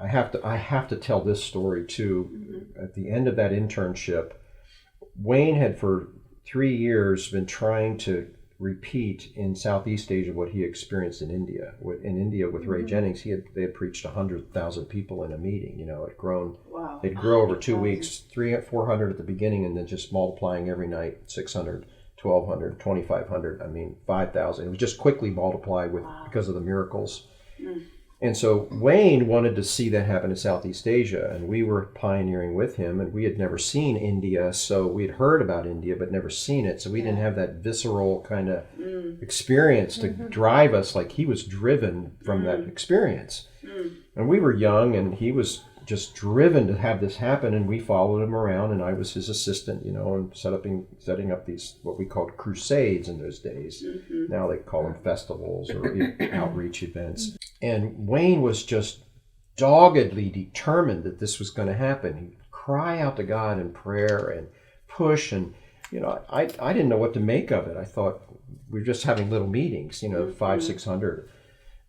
I have to tell this story too. At the end of that internship, Wayne had for 3 years been trying to repeat in Southeast Asia what he experienced in India. In India with Ray Jennings, they had preached 100,000 people in a meeting. It grown. Wow. It'd grow over 2 weeks, 400 at the beginning, and then just multiplying every night, 600. 1,200, 2,500, 5,000. It was just quickly multiplied because of the miracles. And so Wayne wanted to see that happen in Southeast Asia, and we were pioneering with him, and we had never seen India, so we had heard about India but never seen it, so we didn't have that visceral kind of experience to drive us like he was driven from that experience. And we were young, and he was just driven to have this happen, and we followed him around, and I was his assistant, and setting up these what we called crusades in those days. Now they call them festivals or outreach events. And Wayne was just doggedly determined that this was going to happen. He'd cry out to God in prayer and push, and I didn't know what to make of it. I thought we were just having little meetings, 500-600.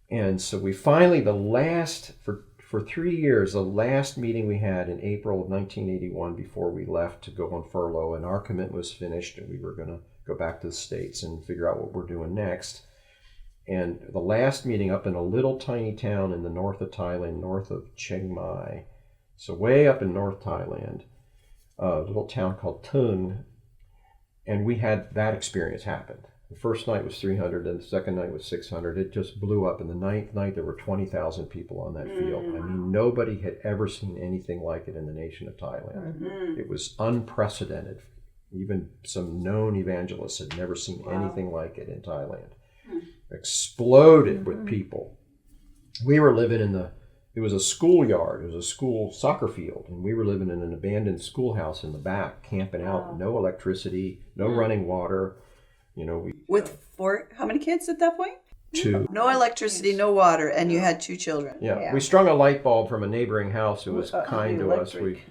And so we finally, for 3 years, the last meeting we had in April of 1981 before we left to go on furlough, and our commitment was finished, and we were going to go back to the States and figure out what we're doing next. And the last meeting up in a little tiny town in the north of Thailand, north of Chiang Mai, so way up in North Thailand, a little town called Tung, and we had that experience happen. The first night was 300, and the second night was 600. It just blew up. And the ninth night, there were 20,000 people on that field. I mean, nobody had ever seen anything like it in the nation of Thailand. It was unprecedented. Even some known evangelists had never seen anything like it in Thailand. Exploded with people. We were living it was a schoolyard. It was a school soccer field. And we were living in an abandoned schoolhouse in the back, camping out. No electricity, no running water. With how many kids at that point? 2. No electricity, no water, and you had 2 children. Yeah. We strung a light bulb from a neighboring house who was kind to us. We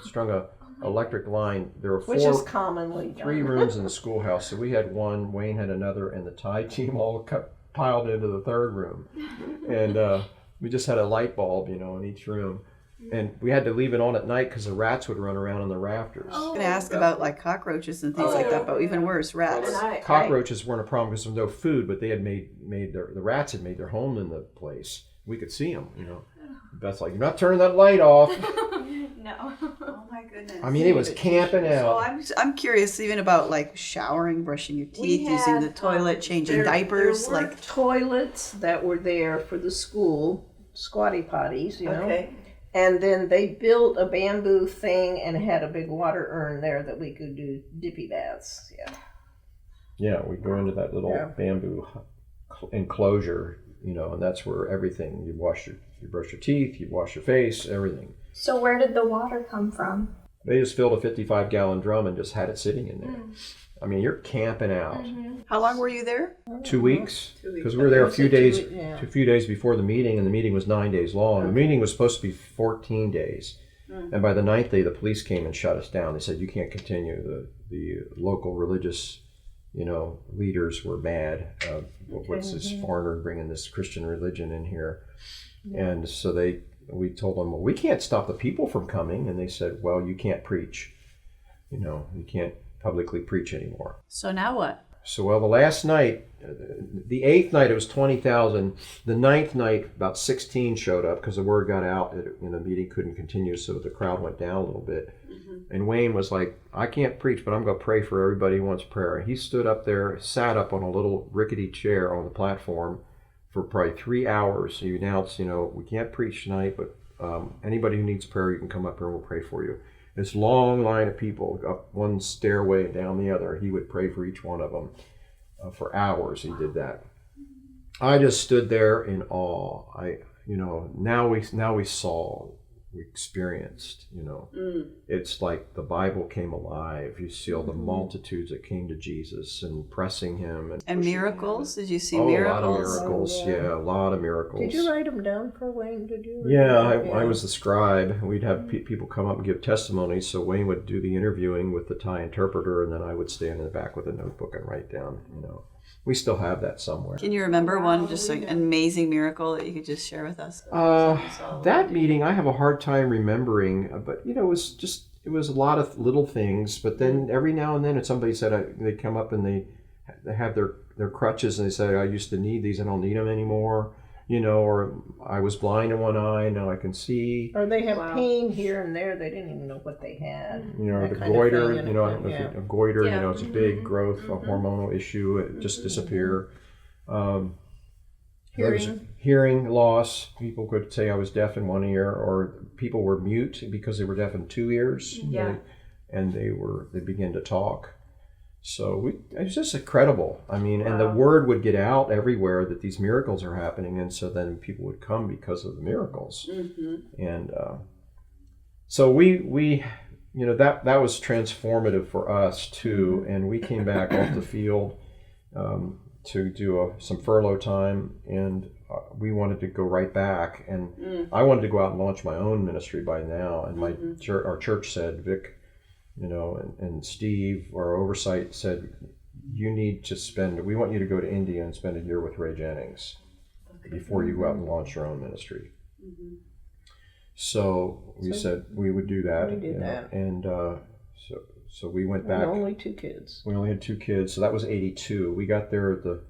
strung a electric line. There were 4, which is commonly done. 3 rooms in the schoolhouse. So we had one, Wayne had another, and the Thai team all piled into the 3rd room. And we just had a light bulb, in each room. And we had to leave it on at night because the rats would run around on the rafters. I was going to ask about like cockroaches and things like that, but even worse, rats. Cockroaches weren't a problem because there was no food, but they had the rats had made their home in the place. We could see them, Beth's like, you're not turning that light off. No. Oh my goodness. I mean, it was camping out. So I'm curious even about like showering, brushing your teeth, using the toilet, changing diapers. There were toilets that were there for the school, squatty potties, Okay. And then they built a bamboo thing and had a big water urn there that we could do dippy baths. Yeah, we go into that little bamboo enclosure, and that's where everything. You brush your teeth, you wash your face, everything. So where did the water come from? They just filled a 55-gallon drum and just had it sitting in there. I mean, you're camping out. How long were you there? 2 weeks, because we were there a few days before the meeting, and the meeting was 9 days long. The meeting was supposed to be 14 days, and by the 9th day, the police came and shut us down. They said, you can't continue. The local religious, leaders were mad. What's this foreigner bringing this Christian religion in here? And so we told them, well, we can't stop the people from coming, and they said, well, you can't preach. You can't publicly preach anymore. So now what? So, the last night, the 8th night, it was 20,000. The 9th night, about 16 showed up because the word got out that the meeting couldn't continue, so the crowd went down a little bit. And Wayne was like, I can't preach, but I'm going to pray for everybody who wants prayer. And he stood up there, sat up on a little rickety chair on the platform for probably 3 hours. He announced, we can't preach tonight, but anybody who needs prayer, you can come up here and we'll pray for you. This long line of people up one stairway and down the other. He would pray for each one of them for hours. He did that. I just stood there in awe. Now we saw, we experienced. It's like the Bible came alive. You see all the multitudes that came to Jesus and pressing him and miracles. Did you see miracles? A lot of miracles. A lot of miracles. Did you write them down for Wayne? Did you? Yeah, I was the scribe. We'd have people come up and give testimonies. So Wayne would do the interviewing with the Thai interpreter, and then I would stand in the back with a notebook and write down. We still have that somewhere. Can you remember one just an amazing miracle that you could just share with us? That meeting, I have a hard time remembering, but it was a lot of little things. But then every now and then, somebody said they come up and they have their crutches and they say, I used to need these, I don't need them anymore. Or I was blind in one eye, now I can see. Or they have pain here and there, they didn't even know what they had. The goiter, a goiter, it's a big growth, a hormonal issue, it just disappear. Hearing loss, people could say I was deaf in one ear, or people were mute because they were deaf in 2 ears. And they began to talk. So it was just incredible. I mean, and the word would get out everywhere that these miracles are happening, and so then people would come because of the miracles. And so we that was transformative for us too. And we came back off the field to do some furlough time, and we wanted to go right back. And I wanted to go out and launch my own ministry by now. And our church said, Vic, and Steve, our oversight, said, we want you to go to India and spend a year with Ray Jennings. before you go out and launch your own ministry. So we said we would do that. We did that. And so we went back. And only 2 kids. We only had 2 kids, so that was 82. We got there at the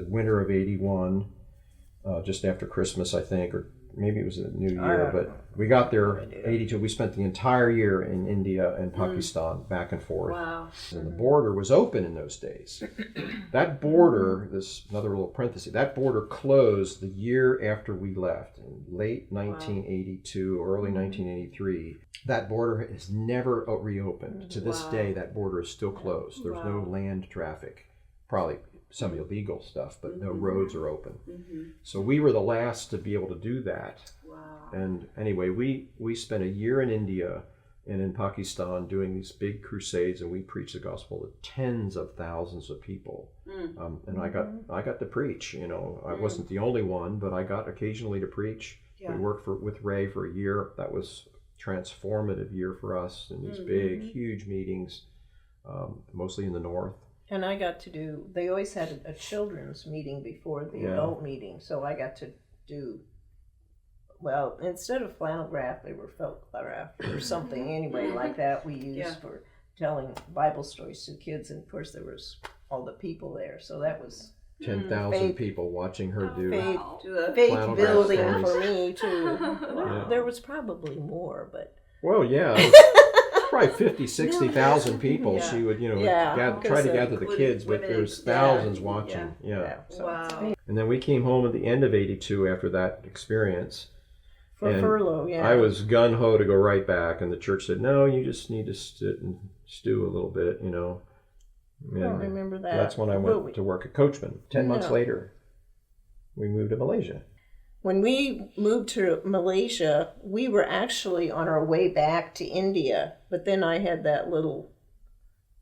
winter of 81, just after Christmas, I think, or maybe it was the New Year, but we got there 82. We spent the entire year in India and Pakistan, back and forth. Wow. And the border was open in those days. That border, this another little parenthesis, that border closed the year after we left, in late 1982, early 1983. That border has never reopened. To this day, that border is still closed. There's no land traffic. Probably some illegal stuff, but no roads are open. So we were the last to be able to do that. And anyway, we spent a year in India and in Pakistan doing these big crusades, and we preached the gospel to tens of thousands of people. And I got to preach. You know, I wasn't the only one, but I got occasionally to preach. We worked with Ray for a year. That was a transformative year for us in these big, huge meetings, mostly in the north. And I got to do, they always had a children's meeting before the adult meeting, so I got to do, well, instead of flannel graph, they were felt graph or something anyway like that we used for telling Bible stories to kids, and of course there was all the people there, so that was 10,000 people watching her do faith flannel building graph for stories. me too. Well, there was probably more, but Well, yeah. Probably 50, 60,000 people. She would, try to gather the kids, but there's thousands watching. So Wow. And then we came home at the end of 82 after that experience. for And furlough, I was gung-ho to go right back, and the church said, no, you just need to sit and stew a little bit, you know. I don't remember that. That's when I went to work at Coachman. 10 months No. later, we moved to Malaysia. When we moved to Malaysia, we were actually on our way back to India, but then I had that little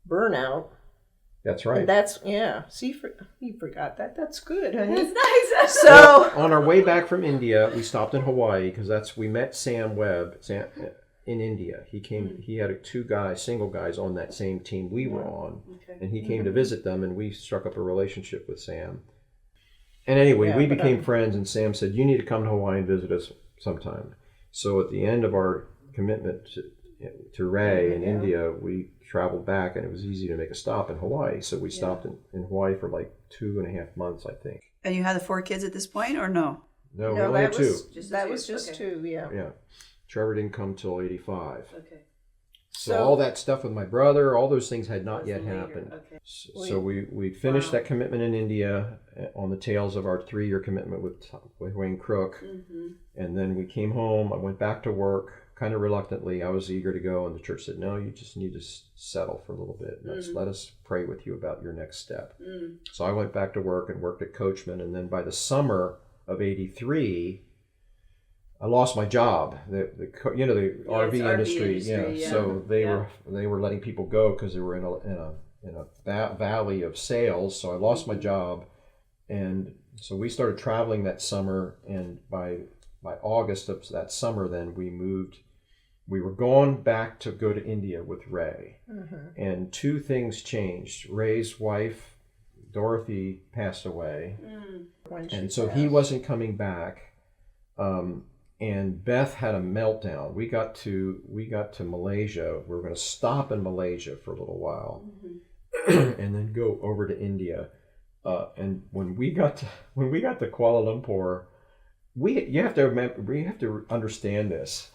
burnout. That's right. And that's, see, you forgot that. That's good, honey. It's nice. So, Well, on our way back from India, we stopped in Hawaii because we met Sam Webb in India. He came. He had 2 guys, single guys, on that same team we were on, and he came to visit them, and we struck up a relationship with Sam. And anyway, we became friends, and Sam said, "You need to come to Hawaii and visit us sometime." So at the end of our commitment to Ray in India, we traveled back, and it was easy to make a stop in Hawaii. So we stopped in Hawaii for like 2.5 months, I think. And you had the 4 kids at this point, or no? No, we only had 2. That was just 2, Yeah. Trevor didn't come till 85. Okay. So all that stuff with my brother, all those things had not yet happened. Okay. So we finished that commitment in India on the tails of our 3-year commitment with Wayne Crook. And then we came home. I went back to work, kind of reluctantly. I was eager to go, and the church said, no, you just need to settle for a little bit. Let us pray with you about your next step. So I went back to work and worked at Coachman. And then by the summer of 83, I lost my job. The RV industry. So they were letting people go because they were in a valley of sales. So I lost my job, and so we started traveling that summer. And by August of that summer, then we moved. We were going back to go to India with Ray, and 2 things changed. Ray's wife, Dorothy, passed away, and so he wasn't coming back. And Beth had a meltdown. We got to Malaysia. We were going to stop in Malaysia for a little while, and then go over to India. And when we got to Kuala Lumpur, you have to understand this.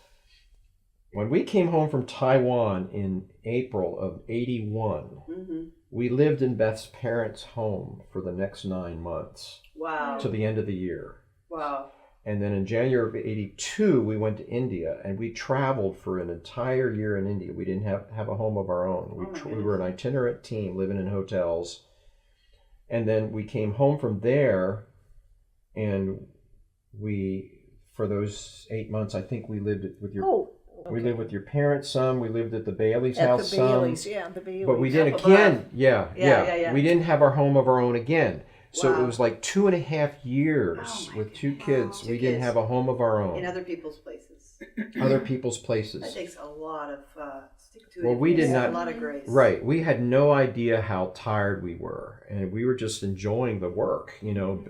When we came home from Taiwan in April of 81, we lived in Beth's parents' home for the next 9 months. Wow. To the end of the year. Wow. And then in January of 82, we went to India, and we traveled for an entire year in India. We didn't have a home of our own. We were an itinerant team living in hotels. And then we came home from there, and for those 8 months, I think we lived with your... We lived with your parents some. We lived at the Bailey's house some. The Baileys. But we did again. Yeah. We didn't have our home of our own again. So it was like 2.5 years with 2 kids. We didn't have a home of our own. In other people's places. Other people's places. That takes a lot of Stick to it. Well, we did It's not- a lot of grace. Right. We had no idea how tired we were, and we were just enjoying the work.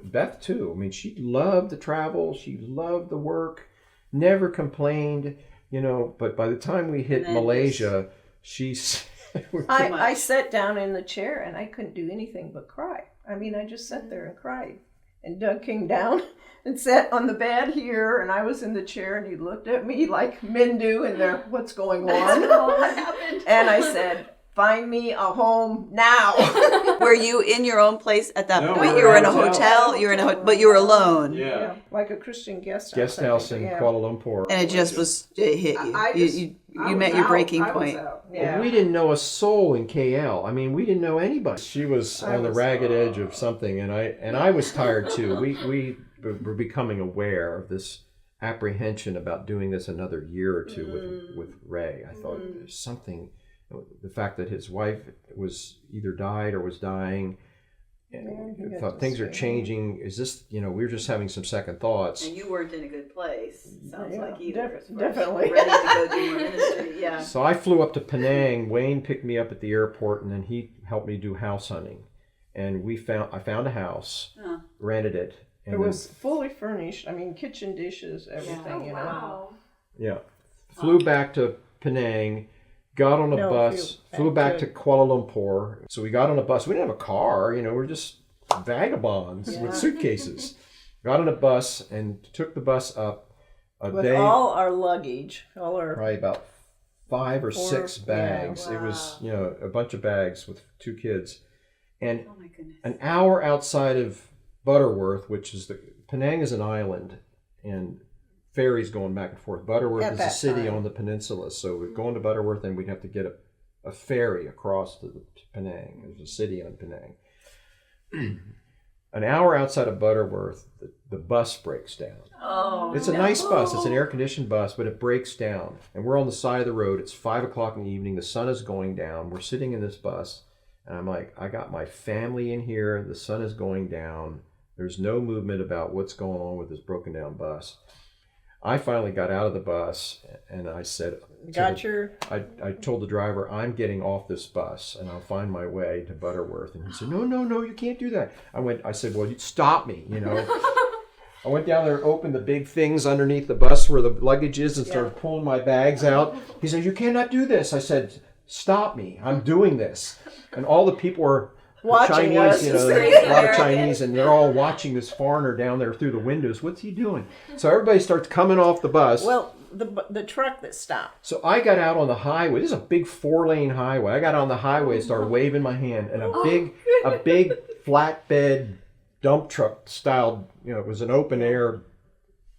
Beth too. I mean, she loved to travel. She loved the work. Never complained. But by the time we hit And then Malaysia, she's. I sat down in the chair and I couldn't do anything but cry. I mean, I just sat there and cried. And Doug came down and sat on the bed here, and I was in the chair, and he looked at me like men do, and they're, what's going on? What happened? And I said, find me a home now. Were you in your own place at that No, point? we You were were in in a a hotel. You were in but you were alone. Yeah. Like a Christian guest house. Guest I house think, in yeah. Kuala Lumpur. And it hit you. I You- just- you I you was met your out. breaking I was point. out. Well, Yeah. we didn't know a soul in KL. I mean, we didn't know anybody. She was I on the was- ragged edge of something, and I was tired too. We were becoming aware of this apprehension about doing this another year or two with Ray. I thought there's something. The fact that his wife was either died or was dying. And he I got thought to things are stay. changing. Is this? We were just having some second thoughts. And you weren't in a good place. Sounds Yeah, like either. definitely. Ready to go do more ministry. Yeah. So I flew up to Penang. Wayne picked me up at the airport, and then he helped me do house hunting. And I found a house, Huh. rented it. And It was fully furnished. I mean, kitchen dishes, everything, you know. Wow. yeah. Flew back to Penang, got on a No, bus, flew back to Kuala Lumpur. So we got on a bus. We didn't have a car, we're just vagabonds with suitcases. Got on a bus and took the bus up a With day, all our luggage, all our probably about 5 or 6 yeah, bags. It was, a bunch of bags with 2 kids. And Oh my goodness. an hour outside of Butterworth, which is Penang is an island, and ferries going back and forth. Butterworth At is a that city time. on the peninsula, so we're going to Butterworth, and we'd have to get a ferry across to Penang. There's a city on Penang. An hour outside of Butterworth, the bus breaks down. Oh. It's a nice bus. It's an air-conditioned bus, but it breaks down. And we're on the side of the road. It's 5 o'clock in the evening. The sun is going down. We're sitting in this bus, and I'm like, I got my family in here. The sun is going down. There's no movement about what's going on with this broken down bus. I finally got out of the bus, and I said, I told the driver, I'm getting off this bus, and I'll find my way to Butterworth. And he said, no, you can't do that. I said, well, you stop me, I went down there and opened the big things underneath the bus where the luggage is and started pulling my bags out. He said, you cannot do this. I said, stop me. I'm doing this. And all the people were watching Chinese, us. a lot of Chinese, and they're all watching this foreigner down there through the windows. What's he doing? So everybody starts coming off the bus. Well, the truck that stopped. So I got out on the highway. This is a big 4-lane highway. I got on the highway and started waving my hand, and a big flatbed dump truck style, it was an open air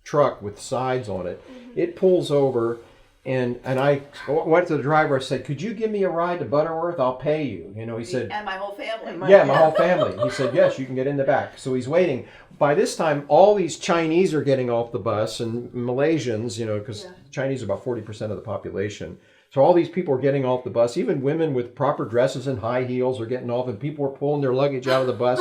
truck with sides on it. It pulls over, and I went to the driver. I said, could you give me a ride to Butterworth? I'll pay you. He said, And my whole family. my whole family. He said, yes, you can get in the back. So he's waiting. By this time, all these Chinese are getting off the bus, and Malaysians, because Chinese are about 40% of the population. So all these people are getting off the bus. Even women with proper dresses and high heels are getting off, and people are pulling their luggage out of the bus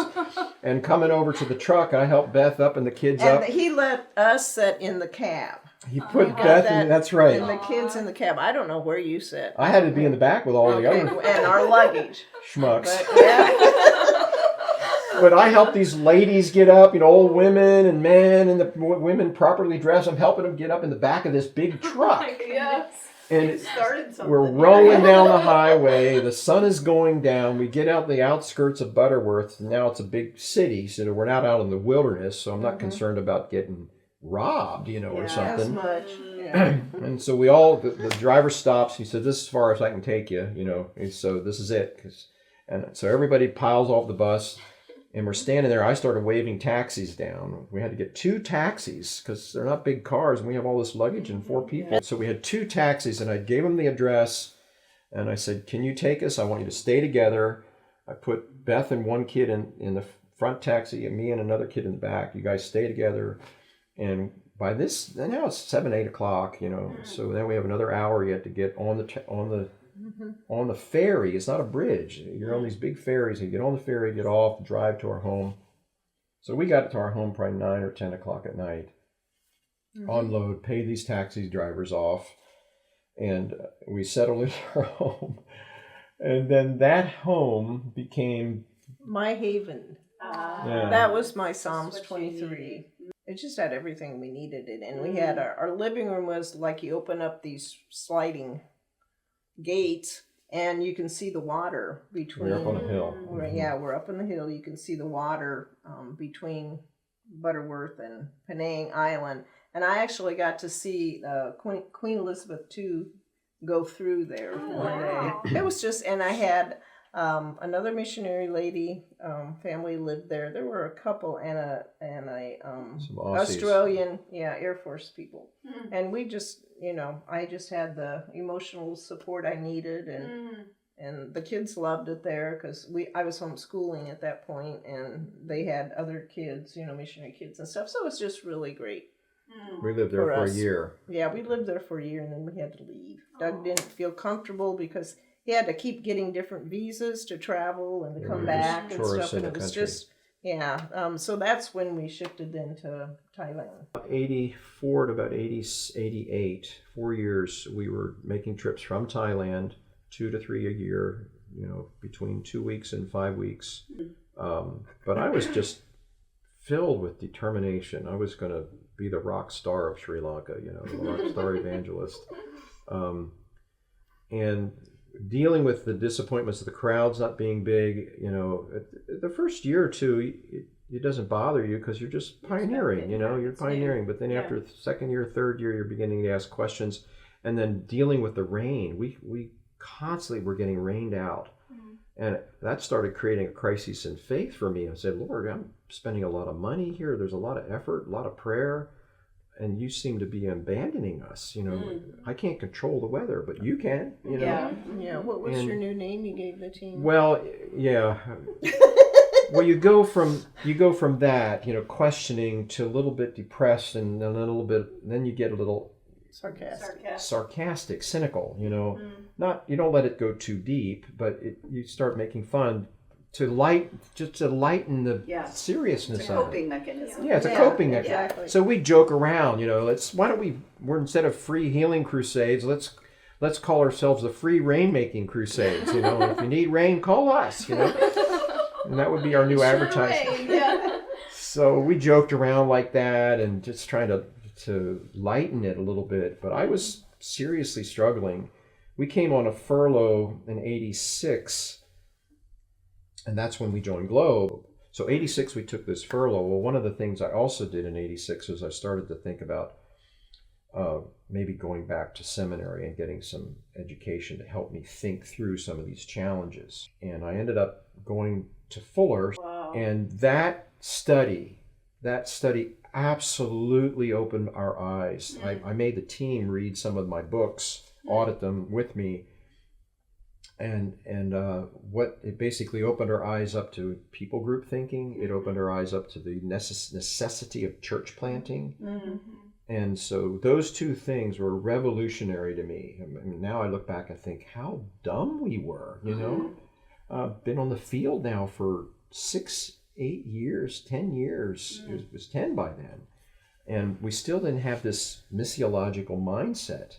and coming over to the truck. I helped Beth up and the kids up. And he let us sit in the cab. He put Beth in, that's right. And the kids in the cab. I don't know where you sit. I had to be in the back with all the Okay, other and our luggage. schmucks. But, yeah. But I helped these ladies get up, old women and men, and the women properly dressed. I'm helping them get up in the back of this big truck. Yes. And It started something. we're rolling down the highway. The sun is going down. We get out the outskirts of Butterworth. Now it's a big city, so we're not out in the wilderness. So I'm not concerned about getting robbed, or As something. much. Yeah. And so the driver stops. He said, "This is as far as I can take you," And so this is it. And so everybody piles off the bus. And we're standing there. I started waving taxis down. We had to get 2 taxis because they're not big cars, and we have all this luggage and 4 people. So we had 2 taxis, and I gave them the address, and I said, "Can you take us? I want you to stay together." I put Beth and one kid in the front taxi, and me and another kid in the back. You guys stay together. And by this, now it's 7, 8 o'clock. So then we have another hour yet to get on the ferry. It's not a bridge. You're on these big ferries. You get on the ferry, get off, drive to our home. So we got to our home probably 9 or 10 o'clock at night. Unload, pay these taxi drivers off. and we settled in our home. And then that home became My haven. Yeah. That was my Psalms 23. It just had everything we needed it. And we had our living room was like you open up these sliding gates and you can see the water between. We're up on a hill. Yeah, we're up on the hill. You can see the water between Butterworth and Penang Island. And I actually got to see Queen Elizabeth II go through there one day. It was just, and I had another missionary lady family lived there. There were a couple and a Some Aussies. Australian Air Force people, and we just I just had the emotional support I needed, and the kids loved it there because I was homeschooling at that point, and they had other kids, missionary kids and stuff. So it was just really great. We lived there for a year. Yeah, we lived there for a year, and then we had to leave. Doug didn't feel comfortable because he had to keep getting different visas to travel and to come back and stuff, and it was just so that's when we shifted then to Thailand. 84 to about 88, 4 years, we were making trips from Thailand, 2 to 3 a year, between 2 weeks and 5 weeks. But I was just filled with determination. I was going to be the rock star of Sri Lanka, the rock star evangelist. And dealing with the disappointments of the crowds not being big, the first year or two, it doesn't bother you because you're just pioneering, you're pioneering. But then after the second year, third year, you're beginning to ask questions. And then dealing with the rain, we constantly were getting rained out. And that started creating a crisis in faith for me. I said, Lord, I'm spending a lot of money here. There's a lot of effort, a lot of prayer. And you seem to be abandoning us. I can't control the weather, but you can. Yeah. What was your new name you gave the team? Well, yeah. Well, you go from that, questioning to a little bit depressed, and then a little bit. Then you get a little sarcastic, cynical. Not you don't let it go too deep, but you start making fun. To lighten the seriousness it's a of coping it. mechanism. Yeah, it's a coping mechanism. Exactly. So we joke around, why don't we're instead of free healing crusades, let's call ourselves the free rainmaking crusades. If you need rain, call us. And that would be our new advertisement. So we joked around like that and just trying to lighten it a little bit. But I was seriously struggling. We came on a furlough in '86. And that's when we joined Globe. So 86, we took this furlough. Well, one of the things I also did in 86 was I started to think about maybe going back to seminary and getting some education to help me think through some of these challenges. And I ended up going to Fuller. Wow. And that study absolutely opened our eyes. I made the team read some of my books, audit them with me. And what it basically opened our eyes up to people group thinking. It opened our eyes up to the necessity of church planting. And so those two things were revolutionary to me. I mean, now I look back and think how dumb we were, Been on the field now for 6, 8 years, 10 years. It was 10 by then. And we still didn't have this missiological mindset.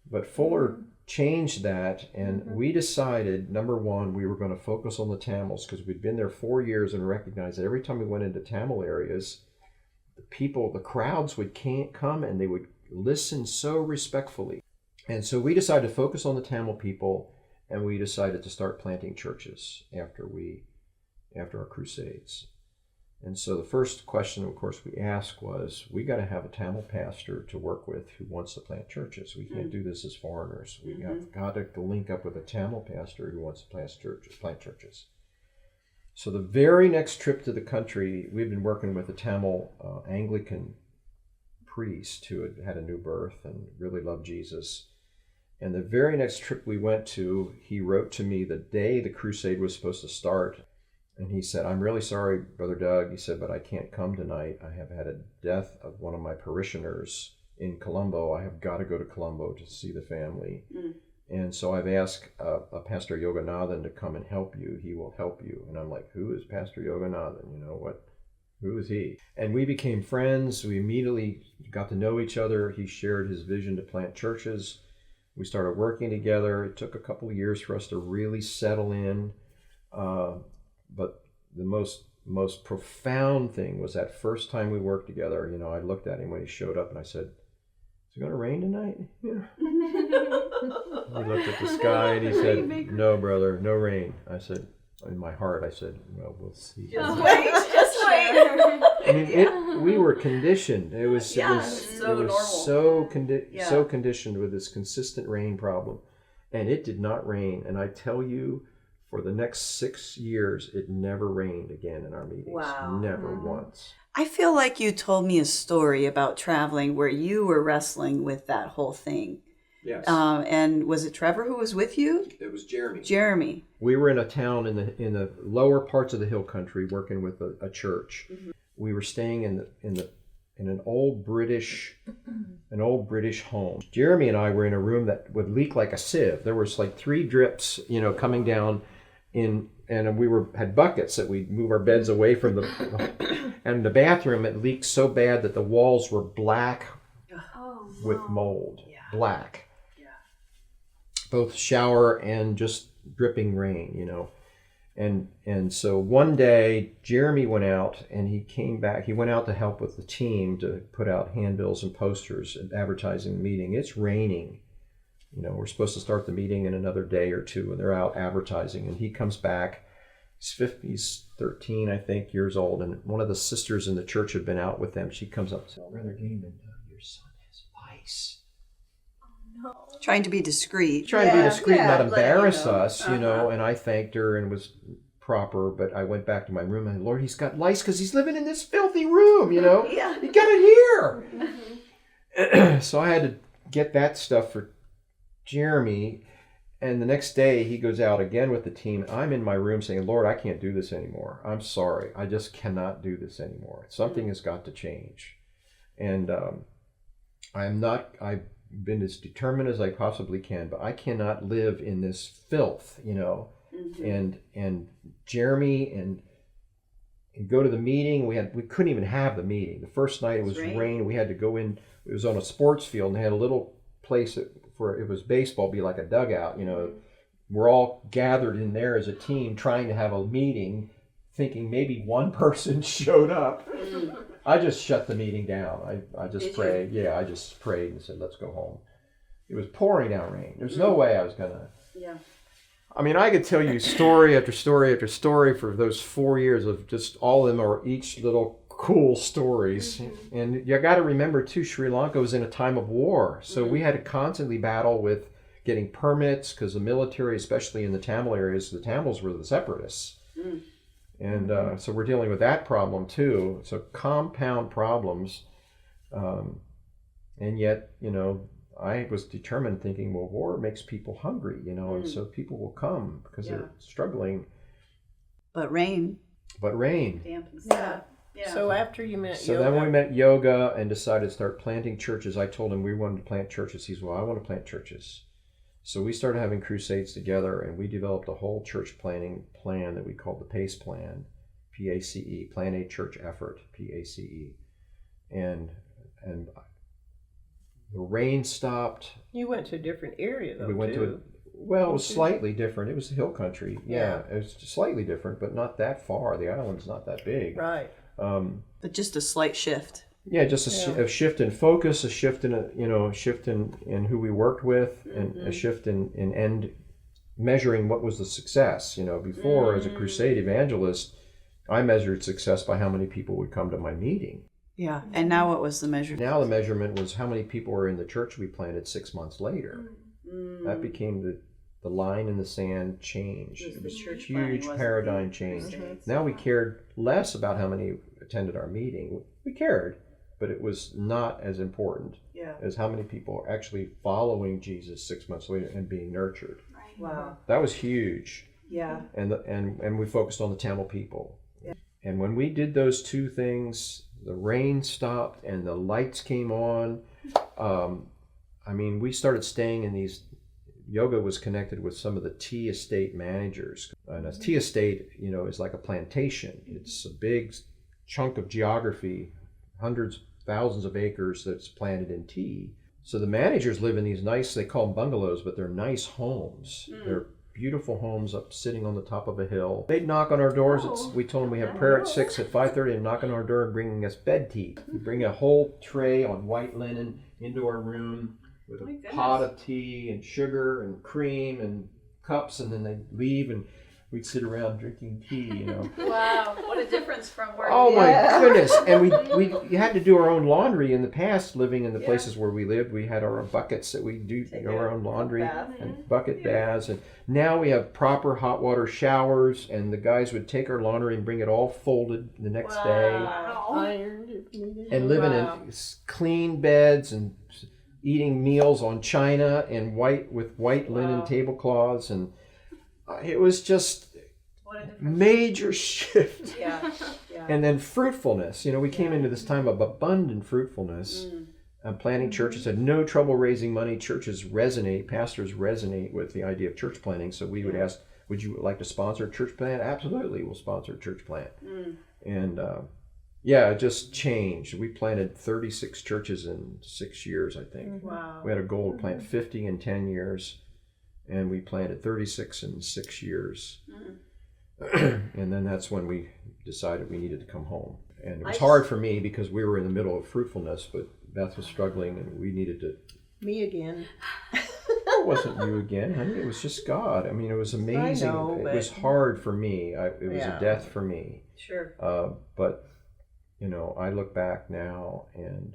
But Fuller changed that, and we decided, number one, we were going to focus on the Tamils because we'd been there 4 years and recognized that every time we went into Tamil areas, the crowds would come and they would listen so respectfully. And so we decided to focus on the Tamil people, and we decided to start planting churches after our crusades. And so the first question, of course, we asked was, we got to have a Tamil pastor to work with who wants to plant churches. We can't do this as foreigners. We got to link up with a Tamil pastor who wants to plant churches. So the very next trip to the country, we've been working with a Tamil Anglican priest who had a new birth and really loved Jesus. And the very next trip we went to, he wrote to me the day the crusade was supposed to start. And he said, I'm really sorry, Brother Doug. He said, but I can't come tonight. I have had a death of one of my parishioners in Colombo. I have got to go to Colombo to see the family. And so I've asked Pastor Yoganathan to come and help you. He will help you. And I'm like, who is Pastor Yoganathan? Who is he? And we became friends. We immediately got to know each other. He shared his vision to plant churches. We started working together. It took a couple of years for us to really settle in. But the most profound thing was that first time we worked together. You know, I looked at him when he showed up and I said, "Is it going to rain tonight?" Yeah. He looked at the sky and he said, "No, brother, no rain." I said, in my heart, I said, "Well, we'll see." Just wait. I mean, we were conditioned. It was normal. so conditioned with this consistent rain problem, and it did not rain. And I tell you, for the next 6 years, it never rained again in our meetings. Wow. Never once. I feel like you told me a story about traveling where you were wrestling with that whole thing. Yes. And was it Trevor who was with you? It was Jeremy. Jeremy. We were in a town in the lower parts of the hill country working with a church. Mm-hmm. We were staying in an old British home. Jeremy and I were in a room that would leak like a sieve. There was like 3 drips, coming down and we had buckets that we'd move our beds away from and the bathroom, it leaked so bad that the walls were black with mold. Yeah. Black. Both shower and just dripping rain, And so one day Jeremy went out and he came back. He went out to help with the team to put out handbills and posters and advertising the meeting. It's raining. We're supposed to start the meeting in another day or two, and they're out advertising. And he comes back. He's 13, I think, years old. And one of the sisters in the church had been out with them. She comes up and says, "Brother Gehman, your son has lice." Trying to be discreet. Not embarrass us, and I thanked her and was proper, but I went back to my room and, "Lord, he's got lice because he's living in this filthy room, Yeah. He got it here." So I had to get that stuff for Jeremy, and the next day he goes out again with the team. I'm in my room saying, "Lord, I can't do this anymore. I'm sorry. I just cannot do this anymore. Something has got to change." And I've been as determined as I possibly can, but I cannot live in this filth, Mm-hmm. And Jeremy and go to the meeting. We couldn't even have the meeting. The first night it was rain. We had to go in. It was on a sports field and they had a little place for it was baseball, be like a dugout. We're all gathered in there as a team trying to have a meeting, thinking maybe one person showed up. Mm-hmm. I just shut the meeting down. I just prayed. Yeah, I just prayed and said, "Let's go home." It was pouring down rain. There's no way I was going to. Yeah. I mean, I could tell you story after story after story for those 4 years of just all of them are each little cool stories. Mm-hmm. And you got to remember, too, Sri Lanka was in a time of war. So we had to constantly battle with getting permits because the military, especially in the Tamil areas, the Tamils were the separatists. Mm. And so we're dealing with that problem too. So compound problems. And yet, I was determined thinking, well, war makes people hungry, and so people will come because they're struggling. But rain. Dampens. Yeah. So after you met yoga. So then we met yoga and decided to start planting churches. I told him we wanted to plant churches. He said, "Well, I want to plant churches." So we started having crusades together, and we developed a whole church planning plan that we called the PACE plan, P-A-C-E, Plan A Church Effort, P-A-C-E. And the rain stopped. You went to a different area, though, We went too. to it was slightly different. It was the hill country. Yeah, it was slightly different, but not that far. The island's not that big. Right. But just a slight shift. Yeah, just a shift in focus, a shift in who we worked with, and a shift in measuring what was the success. Before as a crusade evangelist, I measured success by how many people would come to my meeting. Yeah, and now what was the measurement? Now the measurement was how many people were in the church we planted 6 months later. That became the line in the sand changed. It was a huge paradigm change. Now we cared less about how many attended our meeting. We cared, but it was not as important as how many people are actually following Jesus 6 months later and being nurtured. Right. Wow. That was huge. Yeah. And we focused on the Tamil people. Yeah. And when we did those two things, the rain stopped and the lights came on. We started staying in these. Yoga was connected with some of the tea estate managers. And a tea estate, is like a plantation. It's a big chunk of geography, hundreds, thousands of acres that's planted in tea. So the managers live in these nice, they call them bungalows, but they're nice homes. They're beautiful homes up sitting on the top of a hill. They'd knock on our doors. We told them we have prayer at 6, at 5:30, and knock on our door and bringing us bed tea. We bring a whole tray on white linen into our room with a pot of tea and sugar and cream and cups, and then they'd leave and we'd sit around drinking tea, you know. Wow, what a difference from where Oh my goodness! And we had to do our own laundry in the past. Living in the places where we lived, we had our own buckets that we do our own laundry and bucket baths. And now we have proper hot water showers, and the guys would take our laundry and bring it all folded the next day, Ironed if needed. and living in clean beds and eating meals on china and white linen tablecloths, and it was just major shift. Yeah. And then fruitfulness. You know, we came into this time of abundant fruitfulness. Planting churches, had no trouble raising money. Churches resonate, pastors resonate with the idea of church planting. So we would ask, would you like to sponsor a church plant? Absolutely, we'll sponsor a church plant. And it just changed. We planted 36 churches in 6 years, I think. Wow. We had a goal to plant 50 in 10 years. And we planted 36 in 6 years. And then that's when we decided we needed to come home. And it was hard for me because we were in the middle of fruitfulness, but Beth was struggling and we needed to... Me again. It wasn't you again, honey. It was just God. I mean, it was amazing. I know, it was hard for me. It was Yeah. a death for me. Sure. But, you know, I look back now and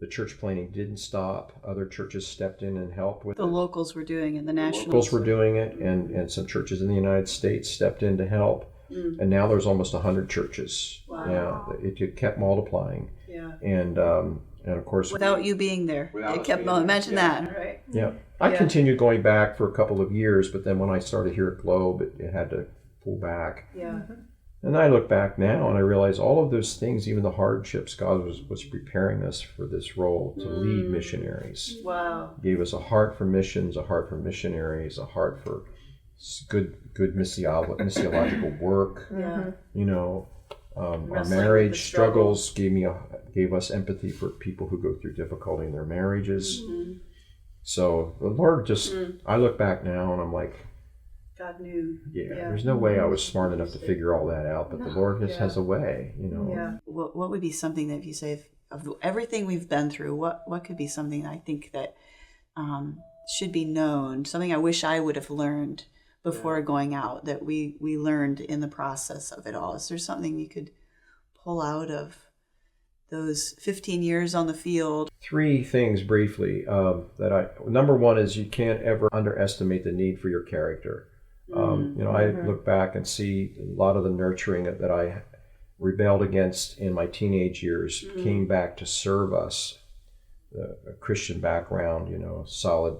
the church planting didn't stop. Other churches stepped in and helped with The locals were doing it, the nationals. Locals were doing it, and some churches in the United States stepped in to help. And now there's almost 100 churches. Wow. Yeah, it kept multiplying. Yeah. And of course... Without you being there. It kept on. Imagine that, right? Yeah. I continued going back for a couple of years, but then when I started here at Globe, it had to pull back. Yeah. And I look back now and I realize all of those things, even the hardships, God was preparing us for this role to lead missionaries. Wow. Gave us a heart for missions, a heart for missionaries, a heart for good missiological work. Yeah. You know, our Wrestling with the marriage struggles gave us empathy for people who go through difficulty in their marriages. So the Lord just, I look back now and I'm like, God knew. there's no way I was smart enough to figure all that out, but the Lord just has a way, you know. Yeah. What would be something that, if you say, of everything we've been through, what could be something I think that should be known, something I wish I would have learned before going out, that we learned in the process of it all? Is there something you could pull out of those 15 years on the field? 3 things briefly number one is you can't ever underestimate the need for your character. You know, I look back and see a lot of the nurturing that I rebelled against in my teenage years came back to serve us. A Christian background, you know, solid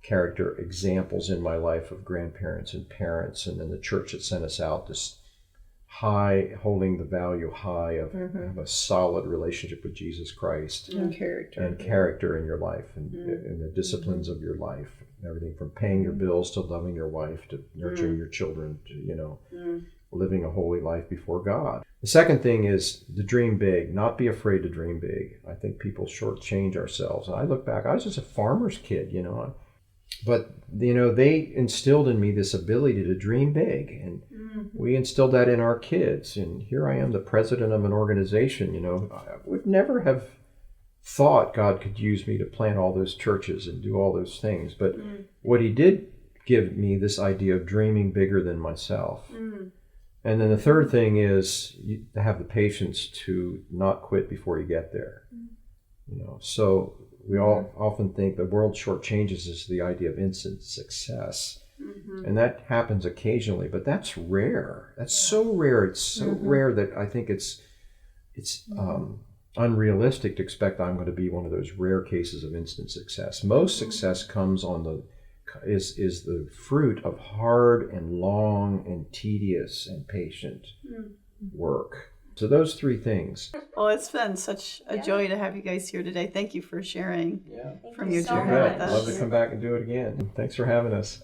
character examples in my life of grandparents and parents, and then the church that sent us out, this holding the value high of a solid relationship with Jesus Christ And character in your life and the disciplines of your life, everything from paying your bills to loving your wife to nurturing your children to, you know, living a holy life before God. The second thing is to dream big, not be afraid to dream big. I think people shortchange ourselves. I look back, I was just a farmer's kid, you know, but, you know, they instilled in me this ability to dream big, and we instilled that in our kids. And here I am, the president of an organization, you know. I would never have thought God could use me to plant all those churches and do all those things. But what he did give me this idea of dreaming bigger than myself. And then the third thing is you have the patience to not quit before you get there. You know, so we all often think the world shortchanges us the idea of instant success. And that happens occasionally, but that's rare. That's so rare. It's so rare that I think it's unrealistic to expect I'm going to be one of those rare cases of instant success. Most success comes is the fruit of hard and long and tedious and patient work. So those 3 things. Well, it's been such a joy to have you guys here today. Thank you for sharing from your so journey much. with us. Love to come back and do it again. Thanks for having us.